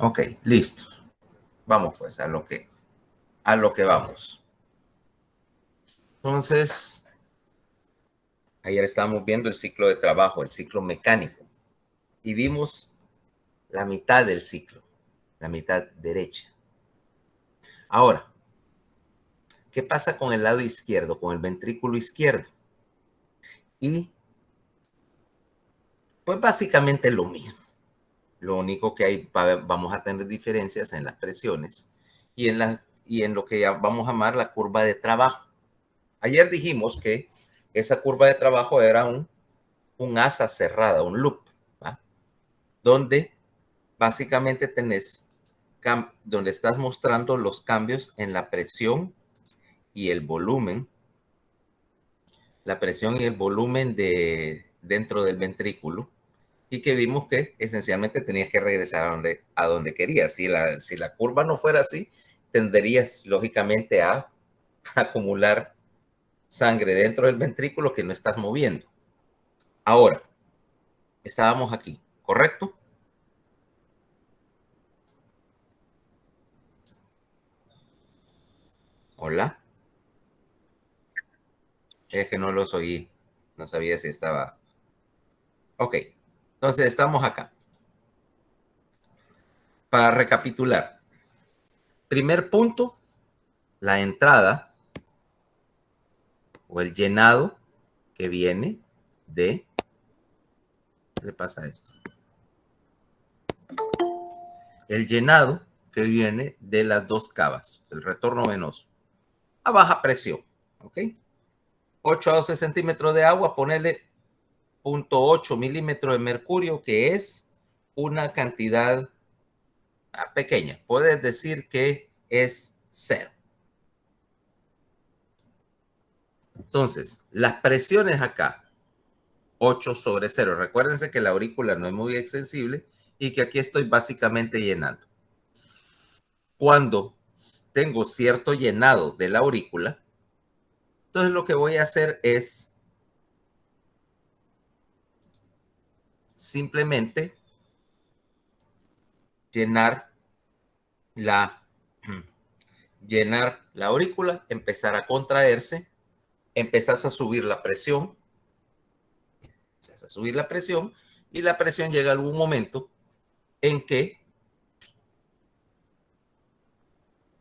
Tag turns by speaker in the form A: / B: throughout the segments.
A: Ok, listo. Vamos pues a lo que vamos. Entonces, ayer estábamos viendo el ciclo de trabajo, el ciclo mecánico, y vimos la mitad del ciclo, la mitad derecha. Ahora, ¿qué pasa con el lado izquierdo, con el ventrículo izquierdo? Y pues básicamente lo mismo. Lo único que hay, vamos a tener diferencias en las presiones y en lo que vamos a llamar la curva de trabajo. Ayer dijimos que esa curva de trabajo era un asa cerrada, un loop, ¿va? Donde básicamente tenés, donde estás mostrando los cambios en la presión y el volumen, dentro del ventrículo, y que vimos que esencialmente tenías que regresar a donde querías. Si la curva no fuera así, tenderías lógicamente a acumular sangre dentro del ventrículo que no estás moviendo. Ahora, estábamos aquí, ¿correcto? Hola. Es que no los oí. No sabía si estaba. Ok. Entonces estamos acá. Para recapitular. Primer punto, la entrada o el llenado que viene de. ¿Qué le pasa a esto? El llenado que viene de las dos cavas, el retorno venoso, a baja presión. ¿Ok? 8 a 12 centímetros de agua, ponerle 0.8 milímetros de mercurio, que es una cantidad pequeña. Puedes decir que es cero. Entonces, las presiones acá, 8 sobre 0. Recuérdense que la aurícula no es muy extensible y que aquí estoy básicamente llenando. Cuando tengo cierto llenado de la aurícula, entonces lo que voy a hacer es simplemente llenar la, llenar la aurícula, empezar a contraerse, empezás a subir la presión, y la presión llega a algún momento en que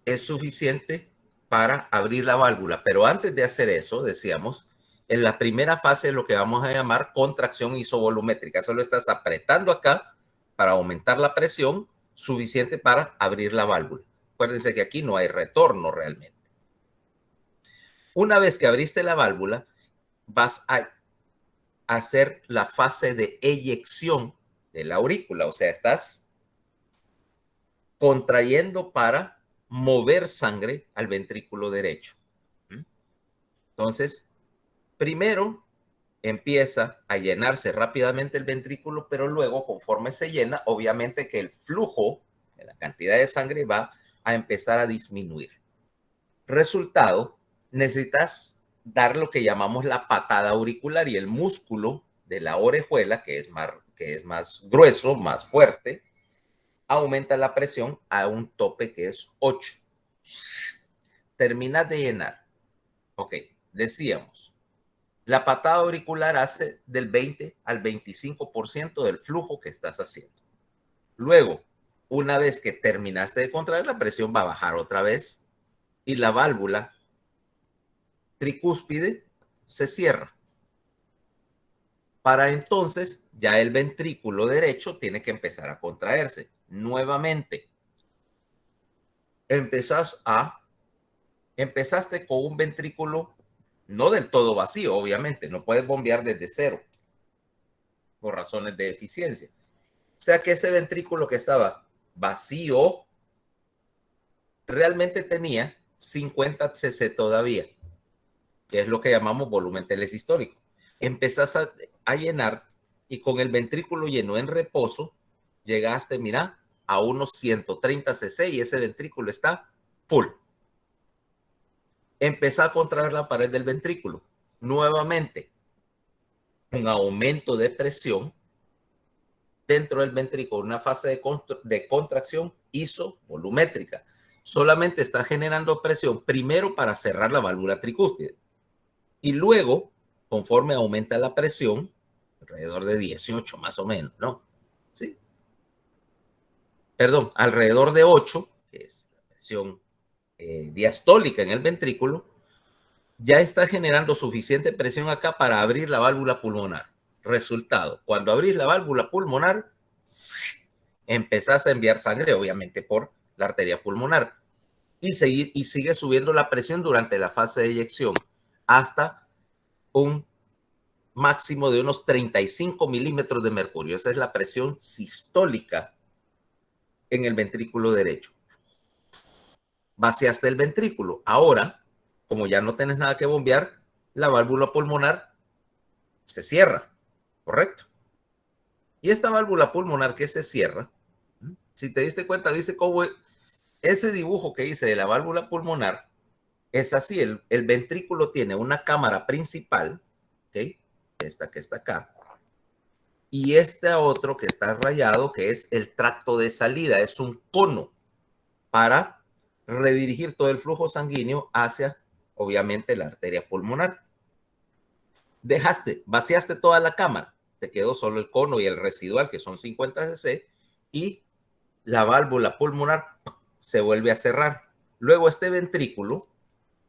A: es suficiente para abrir la válvula. Pero antes de hacer eso, decíamos, en la primera fase lo que vamos a llamar contracción isovolumétrica. Solo estás apretando acá para aumentar la presión suficiente para abrir la válvula. Acuérdense que aquí no hay retorno realmente. Una vez que abriste la válvula, vas a hacer la fase de eyección de la aurícula. O sea, estás contrayendo para mover sangre al ventrículo derecho. Entonces, primero empieza a llenarse rápidamente el ventrículo, pero luego, conforme se llena, obviamente que el flujo de la cantidad de sangre va a empezar a disminuir. Resultado, necesitas dar lo que llamamos la patada auricular y el músculo de la orejuela, que es más grueso, más fuerte, aumenta la presión a un tope que es 8. Terminas de llenar. Ok, decíamos, la patada auricular hace del 20 al 25% del flujo que estás haciendo. Luego, una vez que terminaste de contraer, la presión va a bajar otra vez y la válvula tricúspide se cierra. Para entonces, ya el ventrículo derecho tiene que empezar a contraerse. Nuevamente, empezaste con un ventrículo no del todo vacío, obviamente, no puedes bombear desde cero por razones de eficiencia. O sea que ese ventrículo que estaba vacío realmente tenía 50 cc todavía, que es lo que llamamos volumen telesistólico. Empezás a llenar y con el ventrículo lleno en reposo, llegaste, mira, a unos 130 cc y ese ventrículo está full. Empezá a contraer la pared del ventrículo. Nuevamente, un aumento de presión dentro del ventrículo una fase de contracción isovolumétrica. Solamente está generando presión primero para cerrar la válvula tricúspide y luego, conforme aumenta la presión, alrededor de 18 más o menos, ¿no? Sí. Perdón, alrededor de 8, que es la presión diastólica en el ventrículo, ya está generando suficiente presión acá para abrir la válvula pulmonar. Resultado, cuando abrís la válvula pulmonar, empezás a enviar sangre, obviamente, por la arteria pulmonar y sigue subiendo la presión durante la fase de eyección hasta un máximo de unos 35 milímetros de mercurio. Esa es la presión sistólica en el ventrículo derecho. Vaciaste el ventrículo. Ahora, como ya no tienes nada que bombear, la válvula pulmonar se cierra, ¿correcto? Y esta válvula pulmonar que se cierra, si te diste cuenta, dice cómo ese dibujo que hice de la válvula pulmonar es así. El ventrículo tiene una cámara principal, ¿ok? Esta que está acá, y este otro que está rayado, que es el tracto de salida, es un cono para redirigir todo el flujo sanguíneo hacia, obviamente, la arteria pulmonar. Vaciaste toda la cámara, te quedó solo el cono y el residual, que son 50 cc, y la válvula pulmonar se vuelve a cerrar. Luego este ventrículo,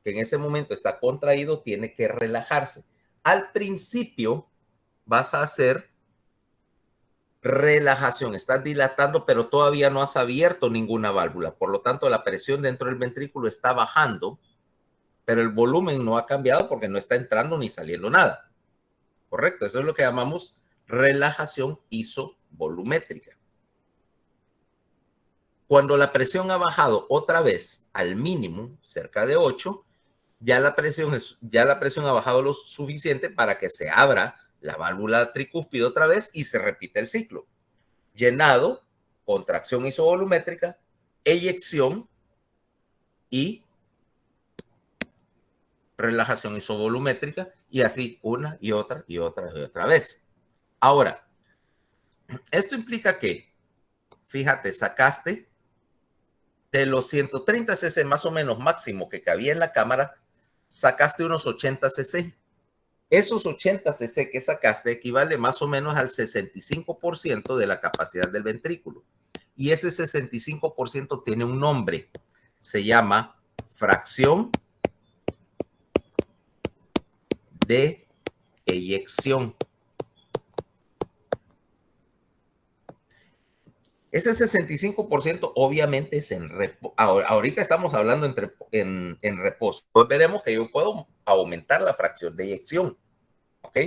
A: que en ese momento está contraído, tiene que relajarse. Al principio vas a hacer relajación, estás dilatando, pero todavía no has abierto ninguna válvula. Por lo tanto, la presión dentro del ventrículo está bajando, pero el volumen no ha cambiado porque no está entrando ni saliendo nada. Correcto, eso es lo que llamamos relajación isovolumétrica. Cuando la presión ha bajado otra vez al mínimo, cerca de 8, ya la presión ha bajado lo suficiente para que se abra la válvula tricúspide otra vez y se repite el ciclo. Llenado, contracción isovolumétrica, eyección y relajación isovolumétrica, y así una y otra y otra y otra vez. Ahora, esto implica que, fíjate, sacaste de los 130 cc más o menos máximo que cabía en la cámara, sacaste unos 80 cc. Esos 80 cc que sacaste equivale más o menos al 65% de la capacidad del ventrículo. Y ese 65% tiene un nombre. Se llama fracción de eyección. Este 65% obviamente es en reposo. Ahorita estamos hablando en reposo. Pues veremos que yo puedo aumentar la fracción de eyección, ¿ok?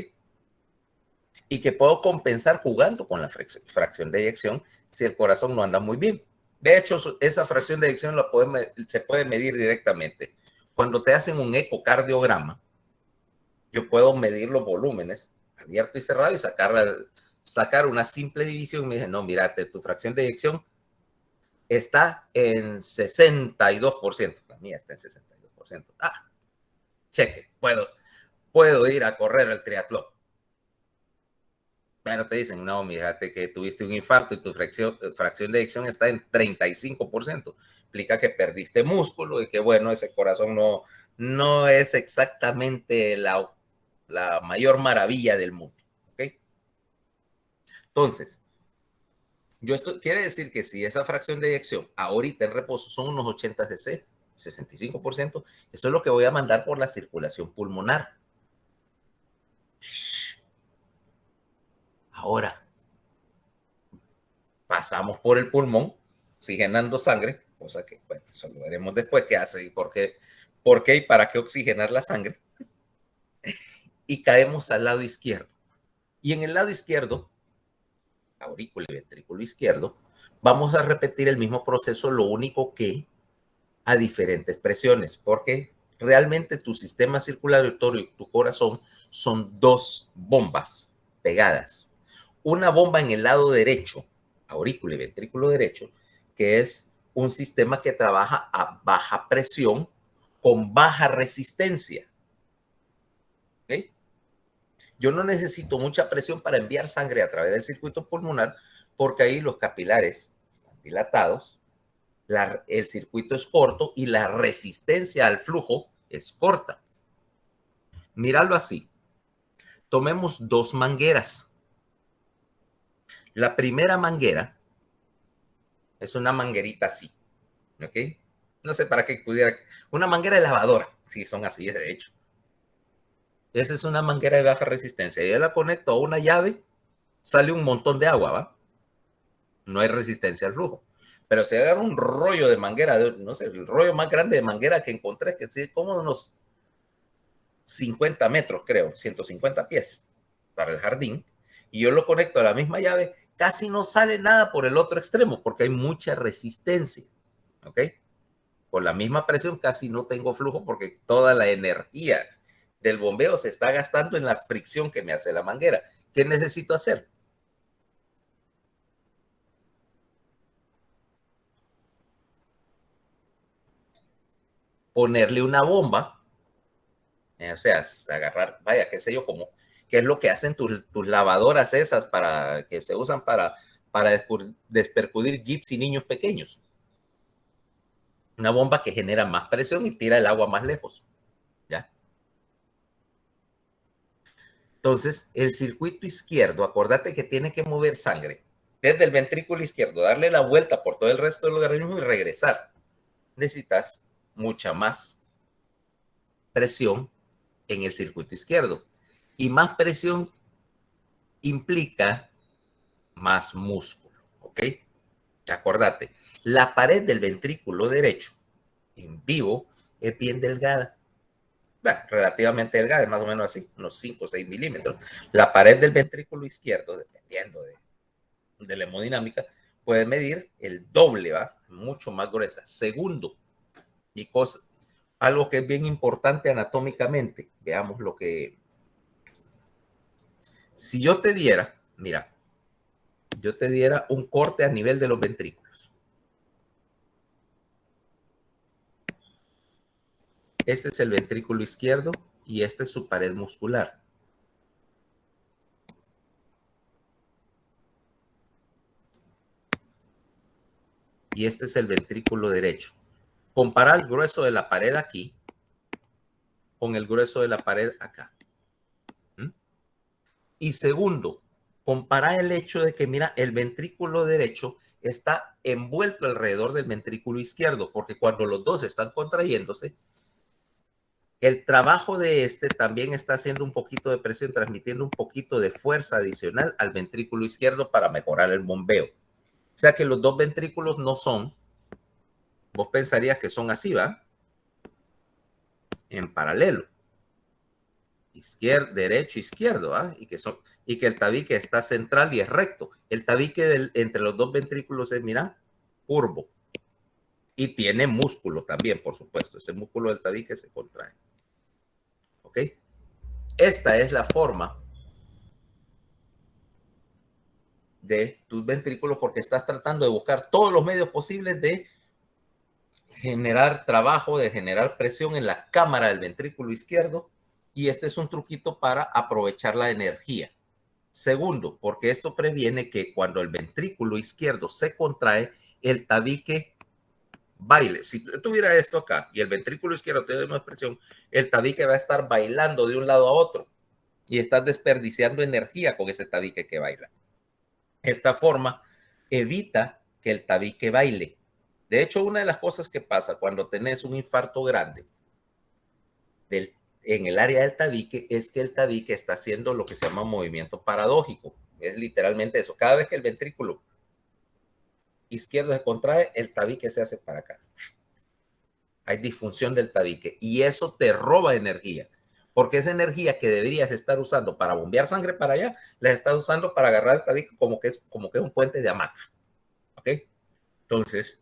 A: Y que puedo compensar jugando con la fracción de eyección si el corazón no anda muy bien. De hecho, esa fracción de eyección se puede medir directamente. Cuando te hacen un ecocardiograma, yo puedo medir los volúmenes abierto y cerrado y sacar una simple división. Me dicen, no, mírate, tu fracción de eyección está en 62%. La mía está en 62%. Ah, cheque, puedo ir a correr el triatlón. Pero te dicen, no, fíjate que tuviste un infarto y tu fracción de eyección está en 35%. Implica que perdiste músculo y que, bueno, ese corazón no es exactamente la mayor maravilla del mundo. ¿Okay? Entonces, quiere decir que si esa fracción de eyección ahorita en reposo son unos 80 cc, 65%, eso es lo que voy a mandar por la circulación pulmonar. Ahora, pasamos por el pulmón, oxigenando sangre, cosa que, bueno, eso lo veremos después qué hace y por qué y para qué oxigenar la sangre. Y caemos al lado izquierdo. Y en el lado izquierdo, aurícula y ventrículo izquierdo, vamos a repetir el mismo proceso, lo único que a diferentes presiones, porque realmente tu sistema circulatorio y tu corazón son dos bombas pegadas. Una bomba en el lado derecho, aurícula y ventrículo derecho, que es un sistema que trabaja a baja presión con baja resistencia. ¿Okay? Yo no necesito mucha presión para enviar sangre a través del circuito pulmonar porque ahí los capilares están dilatados, el circuito es corto y la resistencia al flujo es corta. Míralo así. Tomemos dos mangueras. La primera manguera es una manguerita así, ¿ok? No sé para qué pudiera. Una manguera de lavadora, sí, son así, de hecho. Esa es una manguera de baja resistencia. Yo la conecto a una llave, sale un montón de agua, ¿va? No hay resistencia al flujo. Pero si agarra un rollo de manguera, no sé, el rollo más grande de manguera que encontré, que es como unos 50 metros, creo, 150 pies para el jardín, y yo lo conecto a la misma llave, casi no sale nada por el otro extremo porque hay mucha resistencia, ¿ok? Con la misma presión casi no tengo flujo porque toda la energía del bombeo se está gastando en la fricción que me hace la manguera. ¿Qué necesito hacer? Ponerle una bomba, o sea, agarrar, vaya, qué sé yo, como, qué es lo que hacen tus lavadoras esas para que se usan para despercudir jeeps y niños pequeños. Una bomba que genera más presión y tira el agua más lejos, ¿ya? Entonces, el circuito izquierdo, acordate que tiene que mover sangre desde el ventrículo izquierdo, darle la vuelta por todo el resto del organismo y regresar. Necesitas mucha más presión en el circuito izquierdo. Y más presión implica más músculo, ¿ok? Acordate, la pared del ventrículo derecho en vivo es bien delgada. Bueno, relativamente delgada, es más o menos así, unos 5 o 6 milímetros. La pared del ventrículo izquierdo, dependiendo de la hemodinámica, puede medir el doble, ¿va? Mucho más gruesa. Segundo, y algo que es bien importante anatómicamente, veamos lo que... Si yo te diera, mira, yo te diera un corte a nivel de los ventrículos. Este es el ventrículo izquierdo y esta es su pared muscular. Y este es el ventrículo derecho. Compara el grueso de la pared aquí con el grueso de la pared acá. ¿Mm? Y segundo, compara el hecho de que, mira, el ventrículo derecho está envuelto alrededor del ventrículo izquierdo, porque cuando los dos están contrayéndose, el trabajo de este también está haciendo un poquito de presión, transmitiendo un poquito de fuerza adicional al ventrículo izquierdo para mejorar el bombeo. O sea que los dos ventrículos no son, vos pensarías que son así, ¿va? En paralelo. Izquierdo, derecho, izquierdo, ¿ah? Y que el tabique está central y es recto. El tabique entre los dos ventrículos es, mira, curvo. Y tiene músculo también, por supuesto. Ese músculo del tabique se contrae. ¿Ok? Esta es la forma de tus ventrículos porque estás tratando de buscar todos los medios posibles de generar trabajo, de generar presión en la cámara del ventrículo izquierdo. Y este es un truquito para aprovechar la energía. Segundo, porque esto previene que cuando el ventrículo izquierdo se contrae, el tabique baile. Si tuviera esto acá y el ventrículo izquierdo tiene más presión, el tabique va a estar bailando de un lado a otro y estás desperdiciando energía con ese tabique que baila. Esta forma evita que el tabique baile. De hecho, una de las cosas que pasa cuando tenés un infarto grande en el área del tabique es que el tabique está haciendo lo que se llama movimiento paradójico. Es literalmente eso. Cada vez que el ventrículo izquierdo se contrae, el tabique se hace para acá. Hay disfunción del tabique y eso te roba energía. Porque esa energía que deberías estar usando para bombear sangre para allá, la estás usando para agarrar el tabique como que es un puente de hamaca. ¿Ok? Entonces,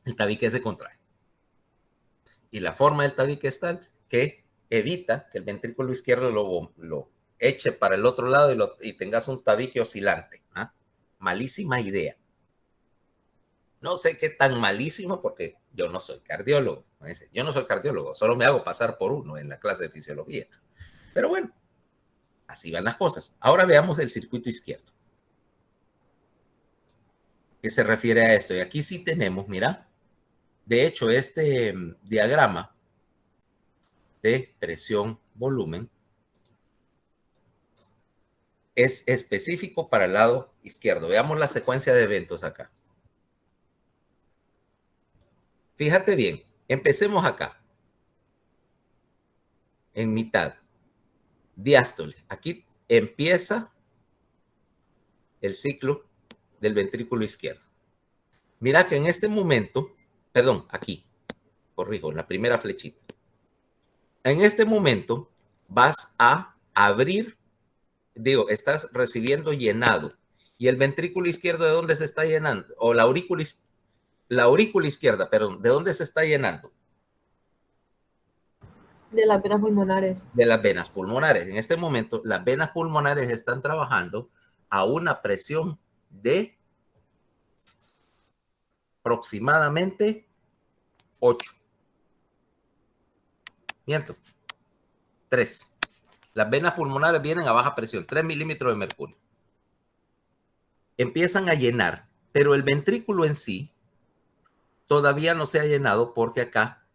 A: el tabique se contrae. Y la forma del tabique es tal que evita que el ventrículo izquierdo lo eche para el otro lado y tengas un tabique oscilante. ¿Ah? Malísima idea. No sé qué tan malísimo porque yo no soy cardiólogo. Yo no soy cardiólogo, solo me hago pasar por uno en la clase de fisiología. Pero bueno, así van las cosas. Ahora veamos el circuito izquierdo. que se refiere a esto. Y aquí sí tenemos, mira, de hecho, este diagrama de presión-volumen es específico para el lado izquierdo. Veamos la secuencia de eventos acá. Fíjate bien, empecemos acá, en mitad, diástole. Aquí empieza el ciclo del ventrículo izquierdo. Mira que en este momento, perdón, aquí, corrijo, en la primera flechita. En este momento vas a abrir, digo, estás recibiendo llenado. ¿Y el ventrículo izquierdo de dónde se está llenando? O la aurícula izquierda, perdón, ¿de dónde se está llenando?
B: De las venas pulmonares.
A: De las venas pulmonares. En este momento, las venas pulmonares están trabajando a una presión de aproximadamente 8. Miento, 3. Las venas pulmonares vienen a baja presión, 3 milímetros de mercurio. Empiezan a llenar, pero el ventrículo en sí todavía no se ha llenado porque acá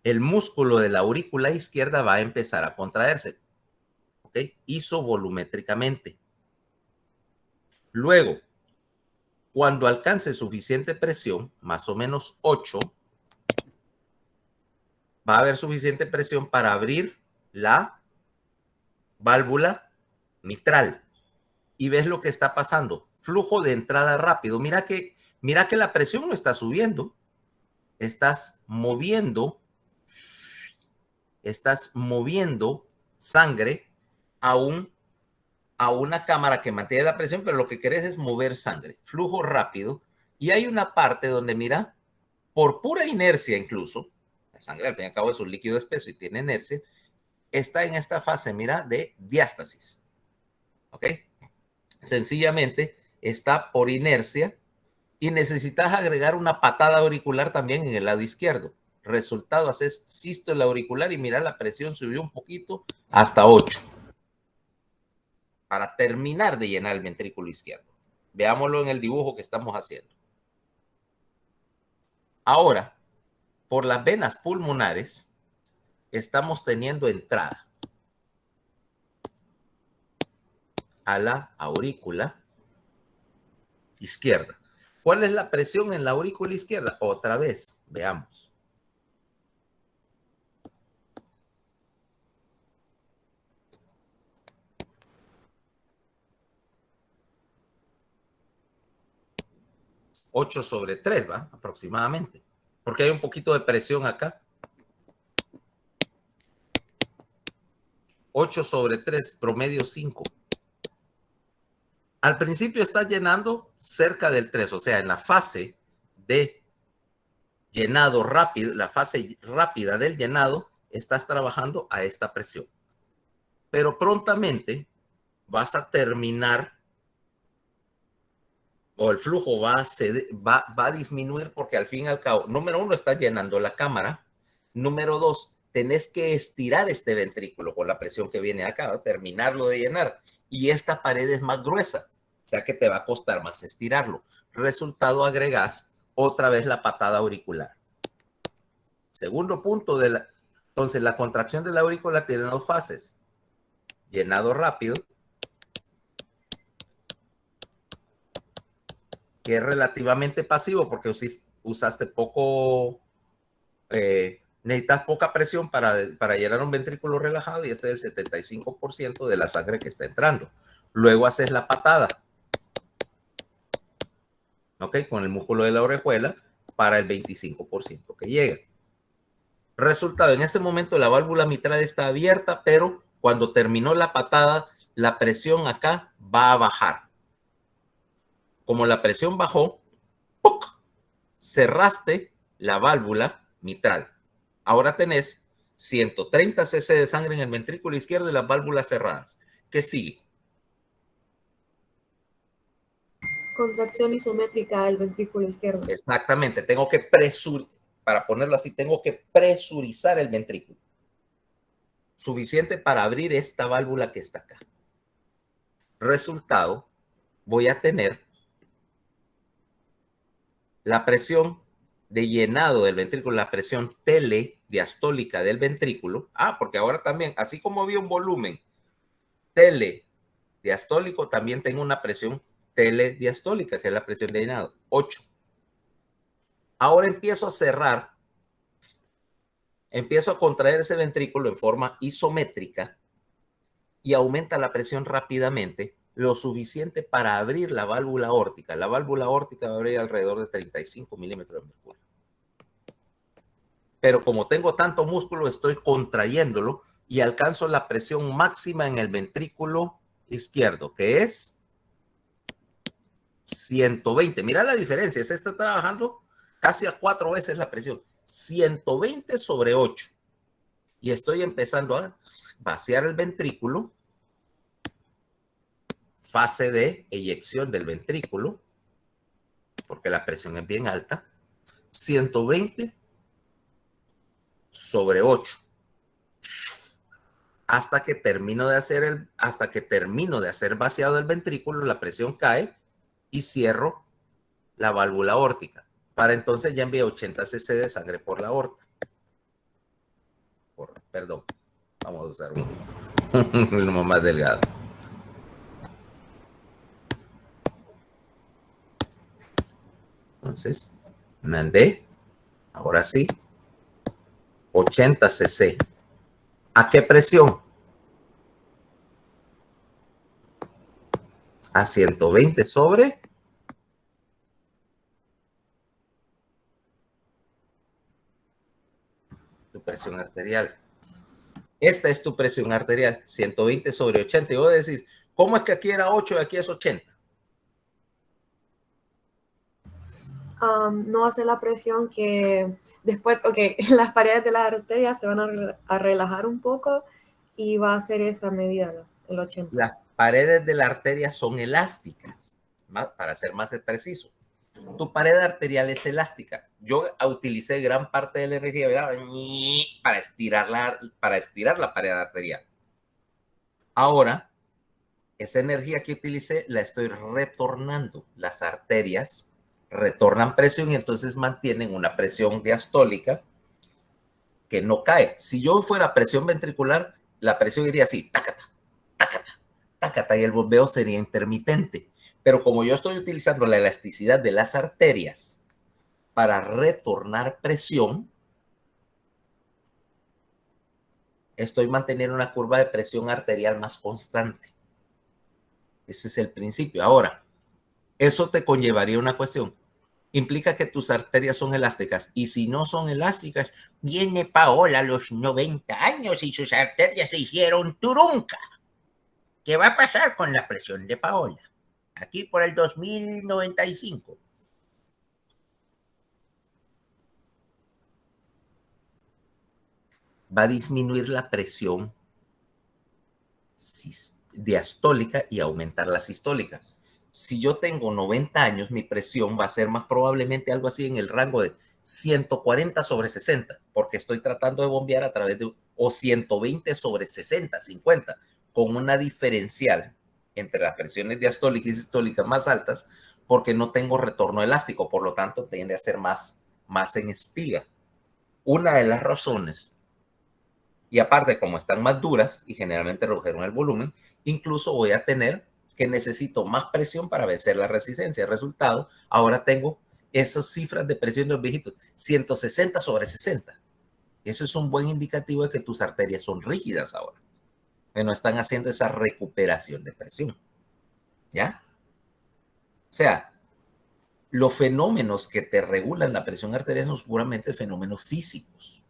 A: el músculo de la aurícula izquierda va a empezar a contraerse, ¿ok? Isovolumétricamente. Luego, cuando alcance suficiente presión, más o menos 8, va a haber suficiente presión para abrir la válvula mitral. Y ves lo que está pasando. Flujo de entrada rápido. Mira que la presión no está subiendo. Estás moviendo sangre a una cámara que mantiene la presión, pero lo que querés es mover sangre. Flujo rápido. Y hay una parte donde, mira, por pura inercia incluso, la sangre al fin y al cabo es un líquido espeso y tiene inercia, está en esta fase, mira, de diástasis. ¿Ok? Sencillamente está por inercia y necesitas agregar una patada auricular también en el lado izquierdo. Resultado, haces sístole auricular y mira, la presión subió un poquito hasta 8 para terminar de llenar el ventrículo izquierdo. Veámoslo en el dibujo que estamos haciendo. Ahora, por las venas pulmonares, estamos teniendo entrada a la aurícula izquierda. ¿Cuál es la presión en la aurícula izquierda? Otra vez, veamos. (8/3), ¿va? Aproximadamente. Porque hay un poquito de presión acá. 8/3, promedio 5. Al principio está llenando cerca del 3, o sea, en la fase de llenado rápido, la fase rápida del llenado, estás trabajando a esta presión. Pero prontamente vas a terminar, o el flujo va a disminuir porque al fin y al cabo, número 1, estás llenando la cámara. Número 2, tenés que estirar este ventrículo con la presión que viene acá, terminarlo de llenar. Y esta pared es más gruesa, o sea que te va a costar más estirarlo. Resultado, agregás otra vez la patada auricular. Segundo punto entonces la contracción de la aurícula tiene 2 fases. Llenado rápido, que es relativamente pasivo porque usaste poco, necesitas poca presión para llenar un ventrículo relajado, y este es el 75% de la sangre que está entrando. Luego haces la patada, ¿ok? Con el músculo de la orejuela para el 25% que llega. Resultado, en este momento la válvula mitral está abierta, pero cuando terminó la patada, la presión acá va a bajar. Como la presión bajó, ¡puc!, cerraste la válvula mitral. Ahora tenés 130 cc de sangre en el ventrículo izquierdo y las válvulas cerradas. ¿Qué sigue?
B: Contracción isométrica del ventrículo izquierdo.
A: Exactamente, tengo que para ponerlo así, tengo que presurizar el ventrículo. Suficiente para abrir esta válvula que está acá. Resultado, voy a tener La presión de llenado del ventrículo, la presión telediastólica del ventrículo, porque ahora también, así como había un volumen telediastólico, también tengo una presión telediastólica, que es la presión de llenado, 8. Ahora empiezo a cerrar, empiezo a contraer ese ventrículo en forma isométrica y aumenta la presión rápidamente, lo suficiente para abrir la válvula aórtica. La válvula aórtica va a abrir alrededor de 35 milímetros de mercurio. Pero como tengo tanto músculo, estoy contrayéndolo y alcanzo la presión máxima en el ventrículo izquierdo, que es 120. Mira la diferencia, se está trabajando casi a 4 veces la presión. 120 sobre 8. Y estoy empezando a vaciar el ventrículo, fase de eyección del ventrículo, porque la presión es bien alta. 120 sobre 8. Hasta que termino de hacer vaciado el ventrículo, la presión cae y cierro la válvula aórtica. Para entonces ya envié 80 cc de sangre por la aorta. Perdón, vamos a usar uno más delgado. Entonces, mandé, ahora sí, 80 cc. ¿A qué presión? A 120 sobre tu presión arterial. Esta es tu presión arterial, 120 sobre 80. Y vos decís, ¿cómo es que aquí era 8 y aquí es 80?
B: No hace la presión que después, las paredes de las arterias se van a relajar un poco y va a ser esa medida, el 80.
A: Las paredes de la arteria son elásticas, para ser más preciso. Tu pared arterial es elástica. Yo utilicé gran parte de la energía, ¿verdad?, para estirar la pared arterial. Ahora, esa energía que utilicé la estoy retornando. Las arterias retornan presión y entonces mantienen una presión diastólica que no cae. Si yo fuera presión ventricular, la presión iría así, tácata, tácata, tácata, y el bombeo sería intermitente. Pero como yo estoy utilizando la elasticidad de las arterias para retornar presión, estoy manteniendo una curva de presión arterial más constante. Ese es el principio. Ahora, eso te conllevaría una cuestión. Implica que tus arterias son elásticas. Y si no son elásticas, viene Paola a los 90 años y sus arterias se hicieron turunca. ¿Qué va a pasar con la presión de Paola? Aquí por el 2095. Va a disminuir la presión diastólica y aumentar la sistólica. Si yo tengo 90 años, mi presión va a ser más probablemente algo así en el rango de 140 sobre 60, porque estoy tratando de bombear a través de, o 120 sobre 60, 50, con una diferencial entre las presiones diastólicas y sistólicas más altas, porque no tengo retorno elástico, por lo tanto tiende a ser más en espiga. Una de las razones, y aparte como están más duras y generalmente redujeron el volumen, incluso voy a tener que necesito más presión para vencer la resistencia. Resultado, ahora tengo esas cifras de presión de los viejitos, 160 sobre 60. Eso es un buen indicativo de que tus arterias son rígidas ahora, que no están haciendo esa recuperación de presión. ¿Ya? O sea, los fenómenos que te regulan la presión arterial son puramente fenómenos físicos,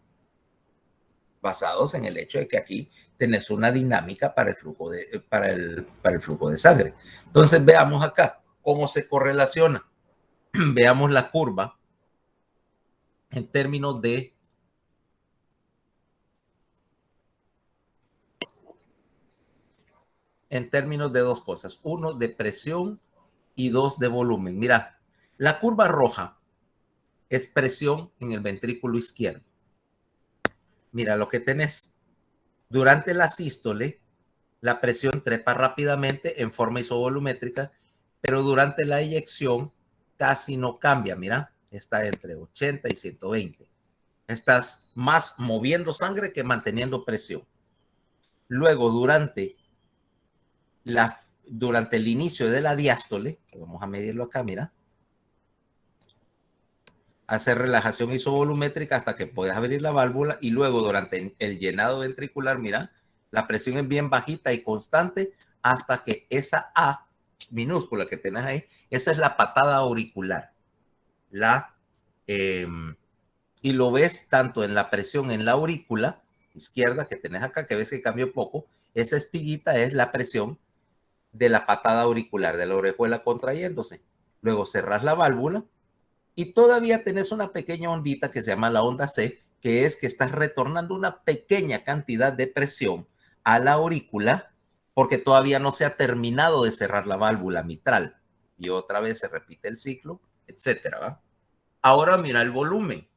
A: basados en el hecho de que aquí tenés una dinámica para el flujo para el flujo de sangre. Entonces veamos acá cómo se correlaciona. Veamos la curva en términos de dos cosas. Uno, de presión, y dos, de volumen. Mira, la curva roja es presión en el ventrículo izquierdo. Mira lo que tenés. Durante la sístole, la presión trepa rápidamente en forma isovolumétrica, pero durante la eyección casi no cambia. Mira, está entre 80 y 120. Estás más moviendo sangre que manteniendo presión. Luego, durante el inicio de la diástole, que vamos a medirlo acá, mira, hacer relajación isovolumétrica hasta que puedas abrir la válvula, y luego durante el llenado ventricular, mira, la presión es bien bajita y constante hasta que esa A minúscula que tenés ahí, esa es la patada auricular. Y lo ves tanto en la presión en la aurícula izquierda que tenés acá, que ves que cambió poco, esa espiguita es la presión de la patada auricular, de la orejuela contrayéndose. Luego cerrás la válvula y todavía tenés una pequeña ondita que se llama la onda C, que es que estás retornando una pequeña cantidad de presión a la aurícula porque todavía no se ha terminado de cerrar la válvula mitral. Y otra vez se repite el ciclo, etcétera, ¿va? Ahora mira el volumen.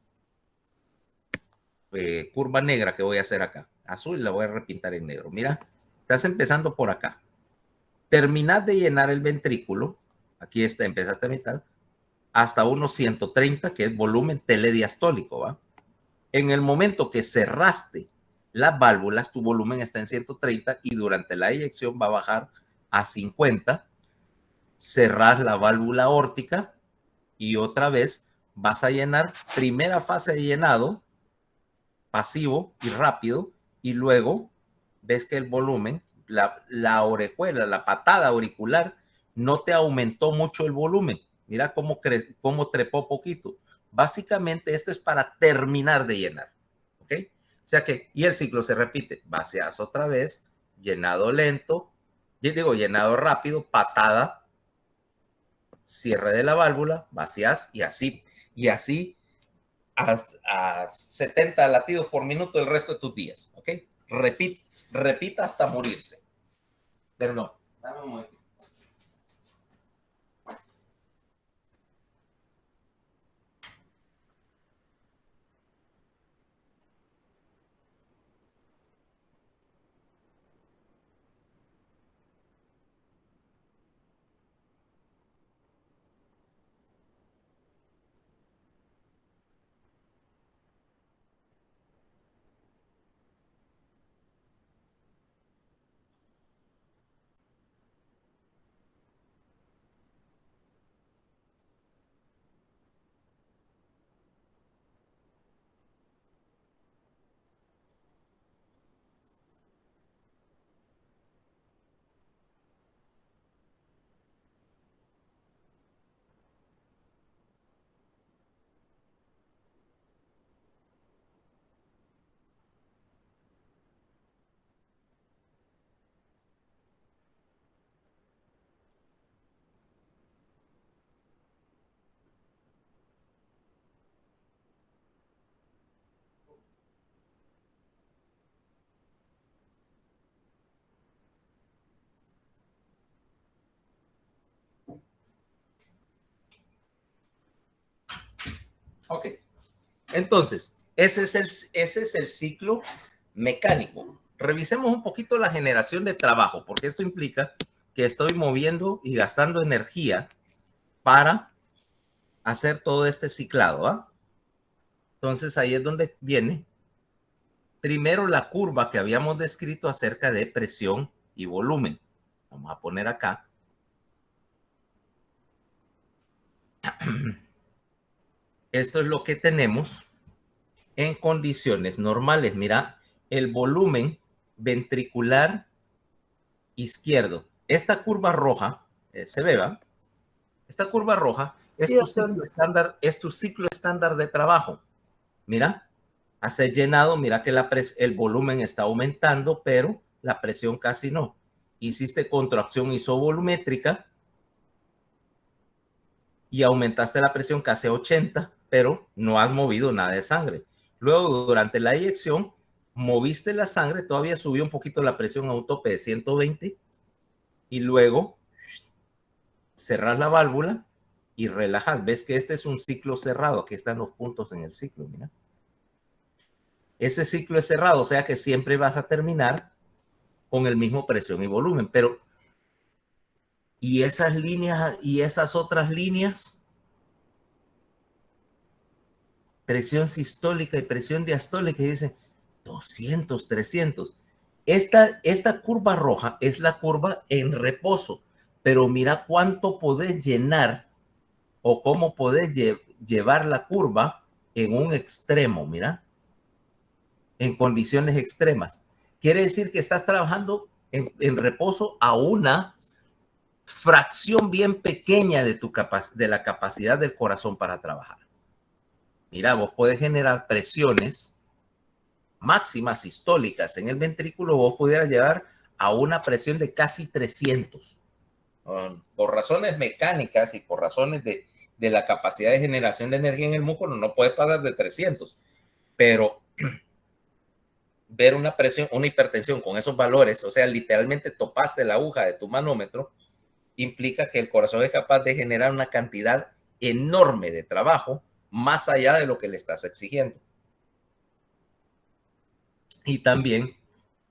A: Curva negra que voy a hacer acá. Azul la voy a repintar en negro. Mira, estás empezando por acá. Terminás de llenar el ventrículo. Aquí está, empezaste a mitad. Hasta unos 130, que es volumen telediastólico, ¿va? En el momento que cerraste las válvulas, tu volumen está en 130 y durante la eyección va a bajar a 50. Cerrás la válvula aórtica y otra vez vas a llenar, primera fase de llenado, pasivo y rápido, y luego ves que el volumen, la orejuela, la patada auricular, no te aumentó mucho el volumen. Mira cómo trepó poquito. Básicamente esto es para terminar de llenar. ¿Ok? O sea que, y el ciclo se repite. Vacias otra vez, llenado lento, llenado rápido, patada, cierre de la válvula, vacías y así a 70 latidos por minuto el resto de tus días. ¿Ok? Repita hasta morirse. Pero no, dame un momento. Ok. Entonces, ese es el ciclo mecánico. Revisemos un poquito la generación de trabajo, porque esto implica que estoy moviendo y gastando energía para hacer todo este ciclado. ¿Ah? Entonces, ahí es donde viene primero la curva que habíamos descrito acerca de presión y volumen. Vamos a poner acá. Esto es lo que tenemos en condiciones normales. Mira, el volumen ventricular izquierdo. Esta curva roja, se ve, ¿va? Esta curva roja es,
B: Sí, doctor.
A: es tu ciclo estándar de trabajo. Mira, hacer llenado, mira que el volumen está aumentando, pero la presión casi no. Hiciste contracción isovolumétrica y aumentaste la presión casi a 80, pero no has movido nada de sangre. Luego, durante la eyección, moviste la sangre, todavía subió un poquito la presión a un tope de 120 y luego cerras la válvula y relajas. Ves que este es un ciclo cerrado. Aquí están los puntos en el ciclo, mira. Ese ciclo es cerrado, o sea que siempre vas a terminar con el mismo presión y volumen, pero y esas líneas y esas otras líneas presión sistólica y presión diastólica y dicen 200, 300. Esta curva roja es la curva en reposo, pero mira cuánto podés llenar o cómo podés llevar la curva en un extremo, mira, en condiciones extremas. Quiere decir que estás trabajando en reposo a una fracción bien pequeña de la capacidad del corazón para trabajar. Mira, vos puedes generar presiones máximas sistólicas en el ventrículo, vos pudieras llegar a una presión de casi 300. Por razones mecánicas y por razones de la capacidad de generación de energía en el músculo, no puedes pasar de 300. Pero ver una presión, una hipertensión con esos valores, o sea, literalmente topaste la aguja de tu manómetro, implica que el corazón es capaz de generar una cantidad enorme de trabajo más allá de lo que le estás exigiendo. Y también,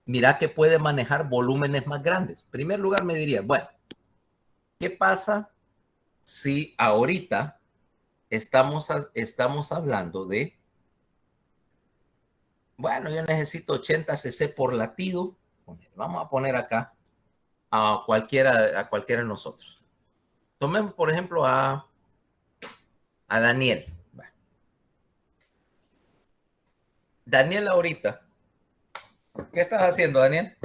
A: mira que puede manejar volúmenes más grandes. En primer lugar, me diría, bueno, ¿qué pasa si ahorita estamos hablando de, bueno, yo necesito 80 cc por latido? Vamos a poner acá a cualquiera de nosotros. Tomemos, por ejemplo, a Daniel. Daniel ahorita, ¿qué estás haciendo, Daniel?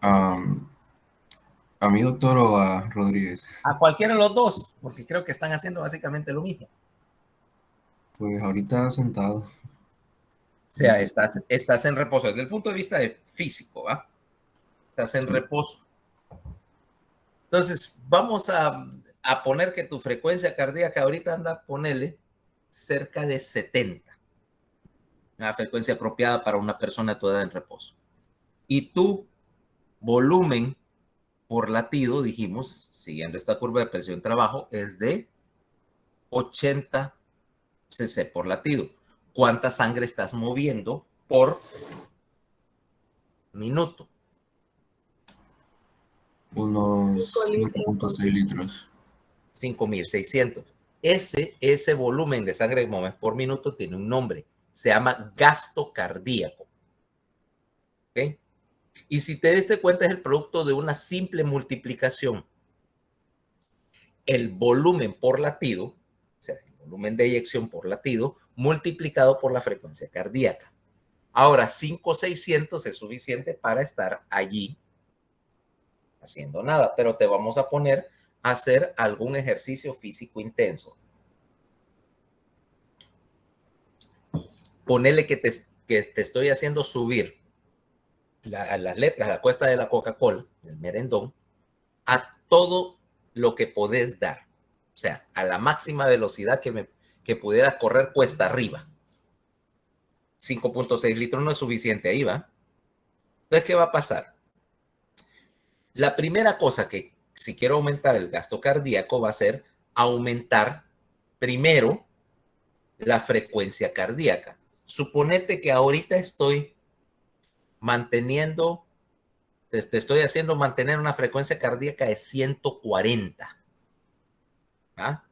C: ¿A mi doctor o a Rodríguez?
A: A cualquiera de los dos, porque creo que están haciendo básicamente lo mismo.
C: Pues ahorita sentado.
A: O sea, estás en reposo. Desde el punto de vista de físico, ¿va? Estás en reposo. Entonces, vamos a poner que tu frecuencia cardíaca ahorita anda, ponele, cerca de 70. Una frecuencia apropiada para una persona toda en reposo. Y tu volumen por latido, dijimos, siguiendo esta curva de presión-trabajo, es de 80 cc por latido. ¿Cuánta sangre estás moviendo por minuto?
C: Unos 5.6 litros.
A: 5.600. Ese volumen de sangre que mueves por minuto tiene un nombre. Se llama gasto cardíaco. ¿Okay? Y si te diste cuenta, es el producto de una simple multiplicación. El volumen por latido, o sea, el volumen de eyección por latido, multiplicado por la frecuencia cardíaca. Ahora, 5.600 es suficiente para estar allí haciendo nada, pero te vamos a poner a hacer algún ejercicio físico intenso. Ponele que te estoy haciendo subir las letras, la cuesta de la Coca-Cola, el merendón, a todo lo que podés dar. O sea, a la máxima velocidad que pudieras correr cuesta arriba. 5.6 litros no es suficiente, ahí va. Entonces, ¿qué va a pasar? La primera cosa que, si quiero aumentar el gasto cardíaco, va a ser aumentar primero la frecuencia cardíaca. Suponete que ahorita estoy manteniendo, te estoy haciendo mantener una frecuencia cardíaca de 140. ¿Ah?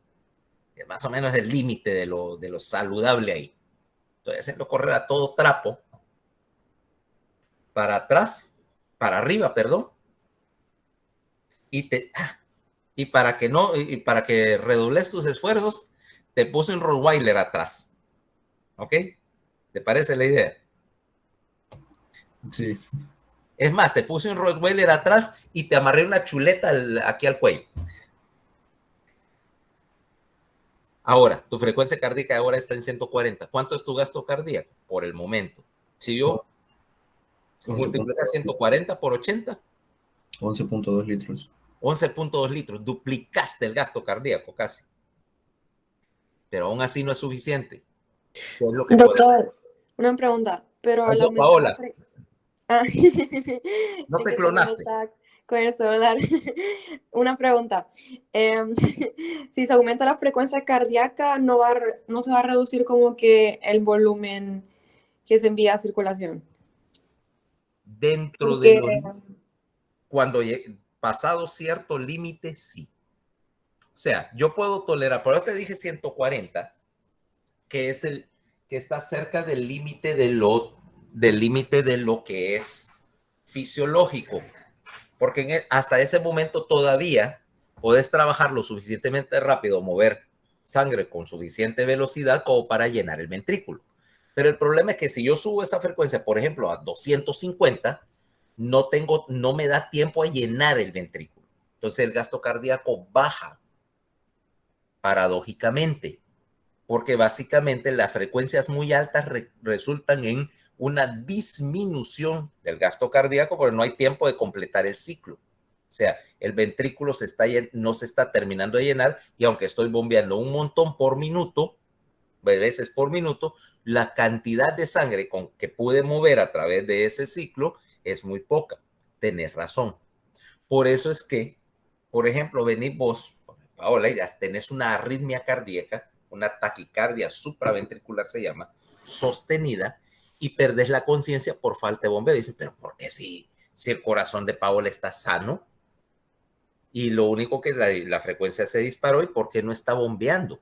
A: Es más o menos el límite de lo saludable ahí. Estoy haciendo correr a todo trapo para atrás, para arriba, perdón. Y para que redobles tus esfuerzos, te puse un Rottweiler atrás. ¿Ok? ¿Te parece la idea?
C: Sí.
A: Es más, te puse un Rottweiler atrás y te amarré una chuleta aquí al cuello. Ahora, tu frecuencia cardíaca ahora está en 140. ¿Cuánto es tu gasto cardíaco? Por el momento. Si yo multiplico 140 por 80.
C: 11.2 litros.
A: 11.2 litros. Duplicaste el gasto cardíaco casi. Pero aún así no es suficiente. ¿Qué es lo que
B: Doctor, una pregunta, pero al aumentar
A: Paola,
B: Ah,
A: no
B: es
A: te
B: que solo
A: clonaste.
B: está con el celular. Una pregunta. Si se aumenta la frecuencia cardíaca, no se va a reducir como que el volumen que se envía a circulación.
A: Dentro de
B: Porque,
A: los... Cuando pasado cierto límite, sí. O sea, yo puedo tolerar, por eso te dije 140, que es el que está cerca del límite de lo que es fisiológico, porque hasta ese momento todavía puedes trabajar lo suficientemente rápido, mover sangre con suficiente velocidad como para llenar el ventrículo. Pero el problema es que si yo subo esa frecuencia, por ejemplo, a 250, no me da tiempo a llenar el ventrículo. Entonces el gasto cardíaco baja, paradójicamente, porque básicamente las frecuencias muy altas resultan en una disminución del gasto cardíaco, porque no hay tiempo de completar el ciclo. O sea, el ventrículo no se está terminando de llenar, y aunque estoy bombeando un montón por minuto, veces por minuto, la cantidad de sangre que pude mover a través de ese ciclo es muy poca. Tenés razón. Por eso es que, por ejemplo, venís vos, Paola, y ya tenés una arritmia cardíaca, una taquicardia supraventricular se llama, sostenida, y perdés la conciencia por falta de bombeo. Dicen, pero ¿por qué si el corazón de Paola está sano? Y lo único que la frecuencia se disparó, ¿y por qué no está bombeando?